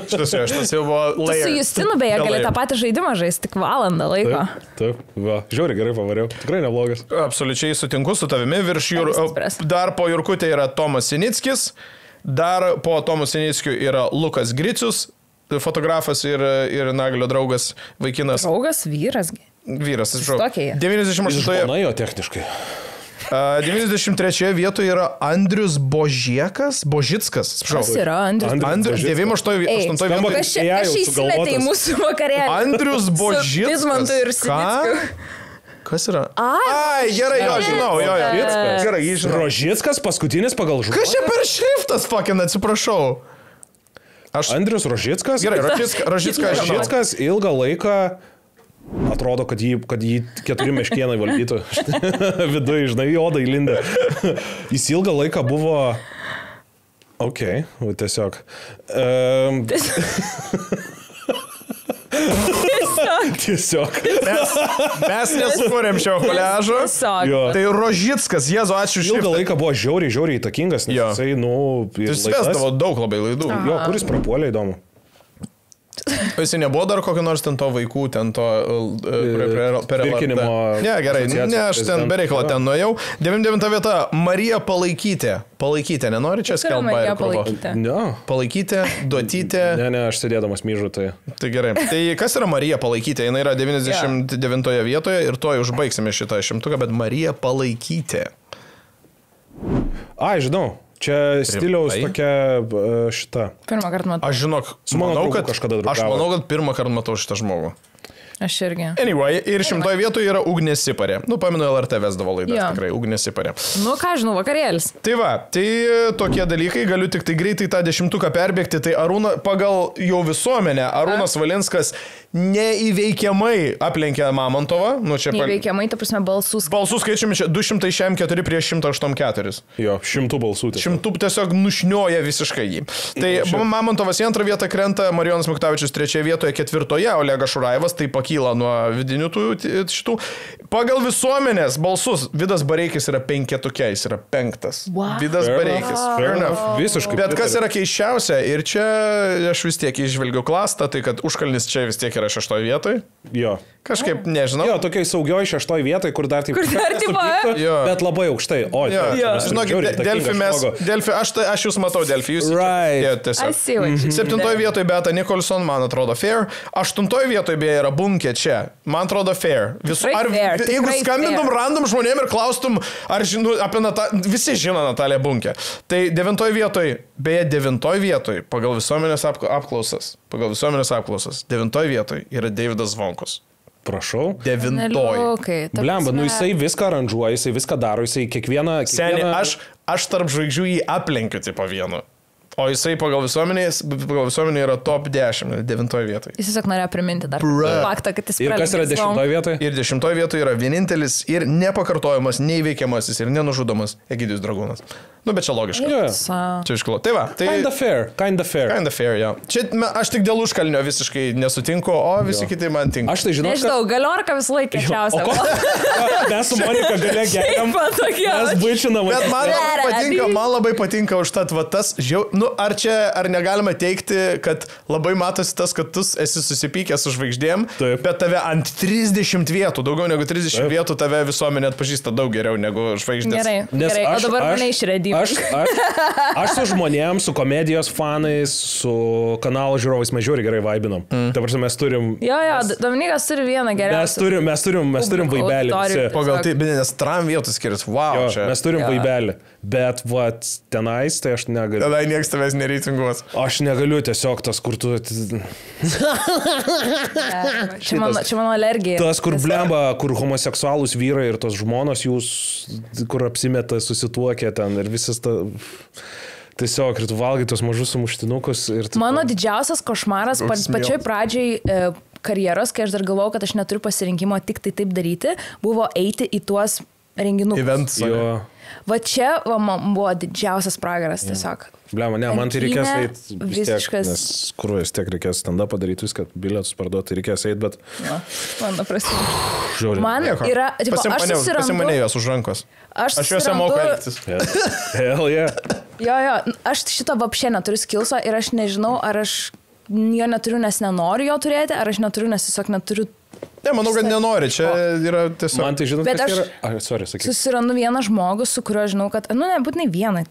Šitas jau buvo Tu su Justinu beje gali tą patį žaidimą žaisti tik valandą laiko. Taip, va, žiauriai gerai pavariau. Tikrai neblogas. Absoliučiai sutinku su tavimi. Dar po Jurkutė yra Tomas Sinickis, dar po Tomo Sinickiu yra Lukas Gricius, fotografas ir Naglio draugas, vaikinas. Draugas, vyras. Vyras, atsiprašau. Tokie. 98. Žmona jo techniškai. 93 vietoje yra Andrius Božickas. Kas yra Andrius? 98 vietoje. Kas čia įsimetė į mūsų vakarėlį? Andrius Božickas. Bizmantu ir Sinickiu. Kas yra? Ai, gerai, jo, žinau, jo. Gerai, jį žinau. Rožickas, paskutinis pagal žodį. Kas čia per šriftas, fucking, atsiprašau. Andrius Rožickas? Gerai, Rožickas ilgą laiką atrodo, kad jį 4 meškienai valdytų. Viduje, žinai, odą įlindę. Jis ilgą laiką buvo... Ok, tiesiog. Tiesiog. Mes nesukūrėm šio koležo. Tai Rožickas, Jėzu, ačiū šriftą. Ilgą laiką buvo žiauriai įtakingas, nes jisai, Jis vesdavo daug labai laidų. Jo, kuris prapuolė įdomu. Jis nebuvo dar kokio nors ten to vaikų, ten to pirkinimo. Ne, gerai, ne, aš ten bereikalo ten nuėjau. 99 vieta, Marija Palaikytė. Palaikytė, nenori čia skelbti? Marija Palaikytė. Ne. Palaikytė, Duotytė. Ne, aš sėdėdamas myžu, tai. Tai gerai. Tai kas yra Marija Palaikytė? Jis yra 99 vietoje ir to užbaigsime šitą šimtuką, bet Marija Palaikytė. Ai, žinau. Čia stiliaus tokia šita. Pirmą kartą matau. Aš žinok, manau, kad pirmą kartą matau šitą žmogų. Aš irgi. Anyway, ir 100 vietoje yra Ugnė Siparė. Pamenu, LRT vesdavo laidas, tikrai, Ugnė Siparė. Ką žinau, vakarėlis. Tai va, tai tokie dalykai, galiu tik tai greitai tą 10 perbėgti. Tai pagal jau visuomenę, Arūnas Valinskas neįveikiamai aplenkė Mamontovą. Neįveikiamai, ta prasme, balsų skaičiumi. Balsų skaičiumi 264 prieš 184. Jo, 100 balsų. 100 tiesiog nušnioja visiškai jį. Tai Mamontovas į 2 vietą krenta, Marijonas Mikutavičius 3 vietoje, 4, Olegas Šurajevas taip pakyla nuo vidinių šitų. Pagal visuomenės balsus Vidas Bareikis yra 5, jis yra 5. Vidas Bareikis. Fair enough. Visiškai. Bet kas yra keisčiausia, ir čia aš vis tiek išžvelgiu klastą, tai kad Užkalnis čia vis tiek yra 6 vietoje. Jo. Kažkaip, nežinau. Jo, tokiai saugioj 6 vietoje, kur dar taip. Bet labai aukštai. O, žinokit, Delfi, aš jūs matau, Delfi, jūs. Right. 7 vietoje Beata Nicholson, man atrodo fair. 8 vietoje beje yra Bunkė čia. Man atrodo fair. Jeigu skambintum random žmonėm ir klaustum, ar žinau apie Nataliją, visi žino Nataliją Bunkę. Tai 9 vietoje, beje 9 vietoje, pagal visuomenės apklausas, 9 vietoje yra Davidas Zvonkus. Prašau. 9. Blemba, jisai viską aranžuoja, jisai viską daro, jisai kiekvieną... Seniai, aš tarp žvaigždžių jį aplenkiu tipo vienu. O jisai pagal visuomenį yra top 10, 9 vietoje. Jis tiesiog norėjo priminti dar faktą, kad jis pralenkė. Ir kas yra 10 vietoje? Ir 10 vietoje yra vienintelis ir nepakartojamas, neįveikiamasis ir nenužudomas Egidijus Dragūnas. Bet čia logiška. Čia iškilo. Tai va. Kinda fair, ja. Čia aš tik dėl Užkalnio visiškai nesutinku, o visi kiti man tinka. Aš tai žinau, nežinau, Galiorka visą laiką kečiausia. Mes su Monika Galia geriam. Mes buičinam. Bet man labai patinka už tas ar negalima teikti, kad labai matosi tas, kad tu esi susipykęs su žvaigždėm, bet tave ant 30 vietų, daugiau negu 30 vietų tave visuomenė atpažįsta daug geriau negu žvaigždės. Gerai, o dabar mane išredimo. Aš su žmonėm, su komedijos fanais, su kanalo žiūrovais mes žiūri gerai vaibinam. Ta prasme, mes turim... Jo, Dominikas turi vieną geriausią. Mes turim vaibelį. Pagal tai, nes tram vietų skiriasi, wow. Mes turim vaibelį. Bet tenais, tai aš negaliu. Tada nieks tavęs nereitinguos. Aš negaliu tiesiog tas, kur tu... Čia mano alergija. Tas, kur blemba, kur homoseksualūs vyrai ir tos žmonos jūs, kur apsimeta susituokia ten ir visas ta... Tiesiog, ir tu valgai tos mažus sumuštinukus. Ir tu... Mano didžiausias košmaras pačioj pradžiai karjeros, kai aš dar galvojau, kad aš neturiu pasirinkimo tik tai taip daryti, buvo eiti į tuos renginukus. Events. Jo. Va čia man buvo didžiausias pragaras tiesiog. Bliama, ne, man tai reikės eiti visiškas. Nes kur vis tiek reikės stand-up padaryti viską, bilietus parduoti, reikės eiti, bet... Mano prasme. Žiūrėjau. Man yra... Tipo, Pasimanėjos už rankos. Aš juose moku elgtis. Hell yeah. Jo, aš šito vapšė neturiu skilso ir aš nežinau, ar aš jo neturiu, nes nenoriu jo turėti, ar aš neturiu, nes tiesiog neturiu. Ne, manau, kad nenori, čia yra tiesiog... Man tai žinot, bet kas aš yra... sakyk. Susirandu vieną žmogų, su kuriuo žinau, kad... Nu, nebūtinai vieną,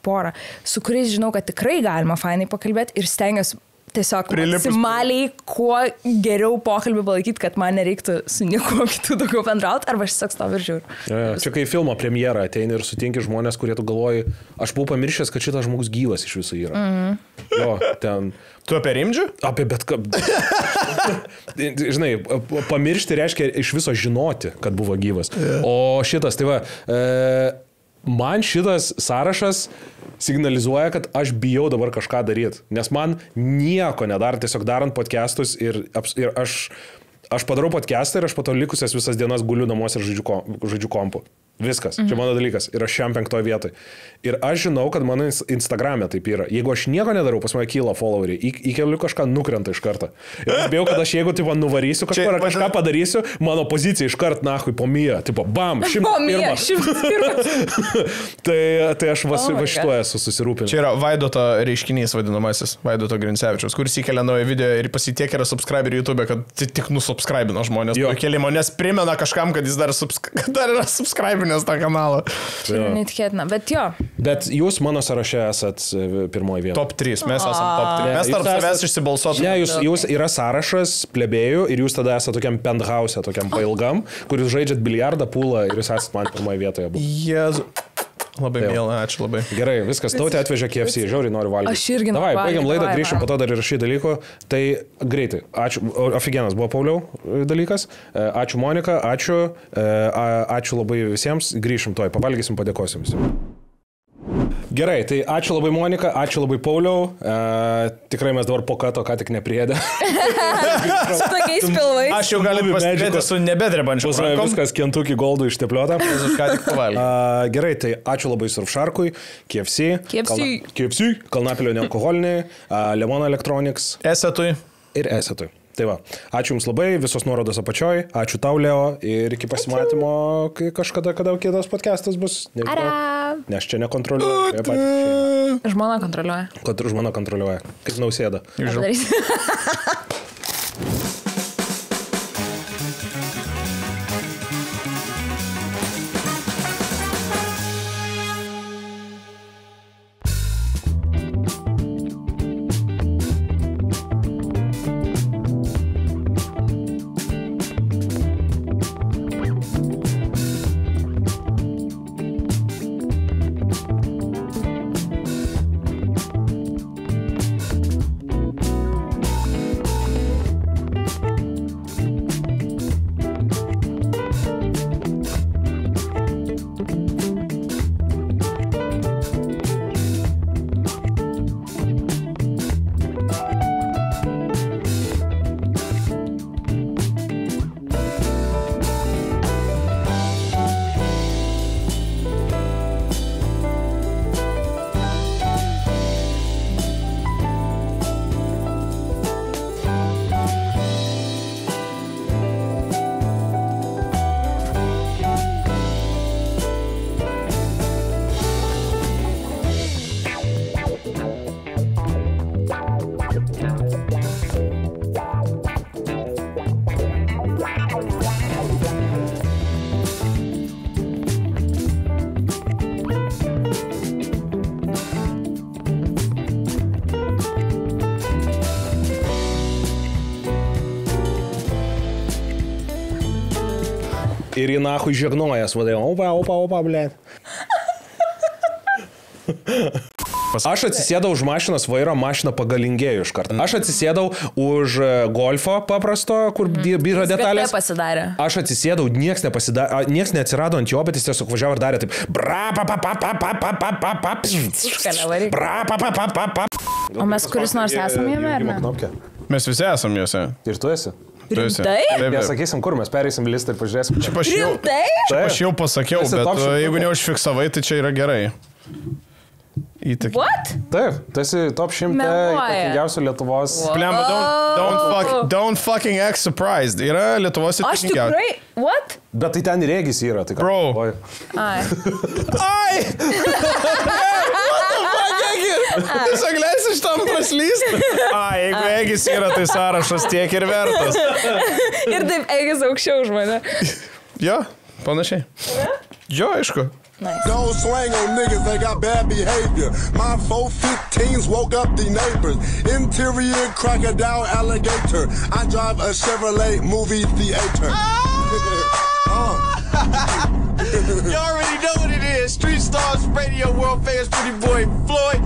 porą, su kuriais žinau, kad tikrai galima fainai pakalbėti ir stengiuosi tiesiog maksimaliai kuo geriau pokalbį palaikyti, kad man nereiktų su niekuo kitų daugiau bendrauti, arba aš tiesiog stoviu ir žiūriu. Čia kai filmo premjera ateini ir sutinki žmonės, kurie tu galvoji, aš buvau pamiršęs, kad šitas žmogus gyvas iš viso yra. Jo, ten... Tu apie Rimdžių? Apie bet ką. Žinai, pamiršti reiškia iš viso žinoti, kad buvo gyvas. O šitas, tai va, man šitas sąrašas signalizuoja, kad aš bijau dabar kažką daryti, nes man nieko nedar, tiesiog darant podcastus ir aš padarau podcastą ir aš po to likusias visas dienas guliu namuose ir žaidžiu kompu. Viskas, čia mano dalykas ir aš šiam 5 vietoj. Ir aš žinau, kad mano Instagram'e taip yra. Jeigu aš nieko nedarau, pas mane kyla followeriai, įkeliu kažką, nukrenta iš karto. Ir aš bijau, kad aš jeigu tipo nuvarysiu kažką padarysiu, mano pozicija iš karto nahui po myją, tipo bam, 101. Tai aš va šituo esu susirūpinęs. Čia yra Vaidoto reiškinys vadinamasis, Vaidoto Grincevičiaus, kuris įkelia naują video ir pasitiek yra subscriberių YouTube, kad tik nusubscribino žmonės. Kelimo, nes primena kažkam, kad jis dar yra subscribinęs tą kanalą. Neįtikėtina, bet jo. Bet jūs mano sąraše esat pirmoji vieta. Top 3, mes esam top 3. Mes tarp savęs išsibalsuotume. Ne, jūs yra sąrašas plebėjų ir jūs tada esate tokiam penthouse, tokiam pailgam, kur jūs žaidžiat biliardą, pūlą ir jūs esate man pirmoji vietoje. Jezu. Labai mėla, ačiū labai. Gerai, viskas, tautė atvežė KFC, žiauriai noriu valgyti. Aš irgi noriu valgyti. Davai, baigiam laidą, grįšim, po to dar ir šį dalyką. Tai greitai, ačiū, ofigenas buvo Pauliau dalykas, ačiū Monika, ačiū labai visiems, grįšim toj, pavalgysim, padėkosim visiems. Gerai, tai ačiū labai Monika, ačiū labai Pauliau, tikrai mes dabar po kato ką tik nepriedė. Su tokiais pilvais. Aš jau galiu pastebėti su nebedrebančiu. Viskas Kentucky Goldų ištepliota. Ką tik pavalgė. Gerai, tai ačiū labai Surfsharkui, KFC, Kalnapilio nealkoholiniai, Lemon Electronics. Esetui. Ir Esetui. Tai va, ačiū Jums labai, visos nuorodos apačioj, ačiū tau, Leo, ir iki pasimatymo, kai kažkada, kada kitas podcastas bus. Nes čia nekontroliuoja. Žmona kontroliuoja. Žmona kontroliuoja. Kaip Nausėda. Ir į nahui žegnojas, vadai, opa, blėt. Aš atsisėdau už mašinos vairo, mašina pagalingėjo iš karto. Aš atsisėdau už golfo paprasto, kur byra detalės. Pasidarė. Aš atsisėdau, nieks neatsirado ant jo, bet jis tiesiog važiavo ir darė taip. O mes kuris nors esame jame, ar ne? Mes visi esame juose. Ir tu esi? Rimtai? Nesakysim, kur mes pereisim listą ir pažiūrėsim. Rimtai? Aš jau pasakiau, bet jeigu neužfiksavai, tai čia yra gerai. What? Taip, tu esi top 100 įtakingiausių Lietuvos. Don't fucking act surprised. Yra Lietuvos įtakingiausių. Aš tikrai, what? Bet tai ten regis yra. Tai bro. Ai. Tiesiog leisi šitam praslysti. Jeigu Egis yra, tai sąrašas tiek ir vertas. Ir taip Egis aukščiau už mane. Jo, panašiai. Jo, aišku. Nice. Don't swing on niggas, they got bad behavior. My 415s woke up the neighbors. Interior crocodile alligator. I drive a Chevrolet movie theater. You already know what it is. Street Stars Radio, world famous pretty boy Floyd.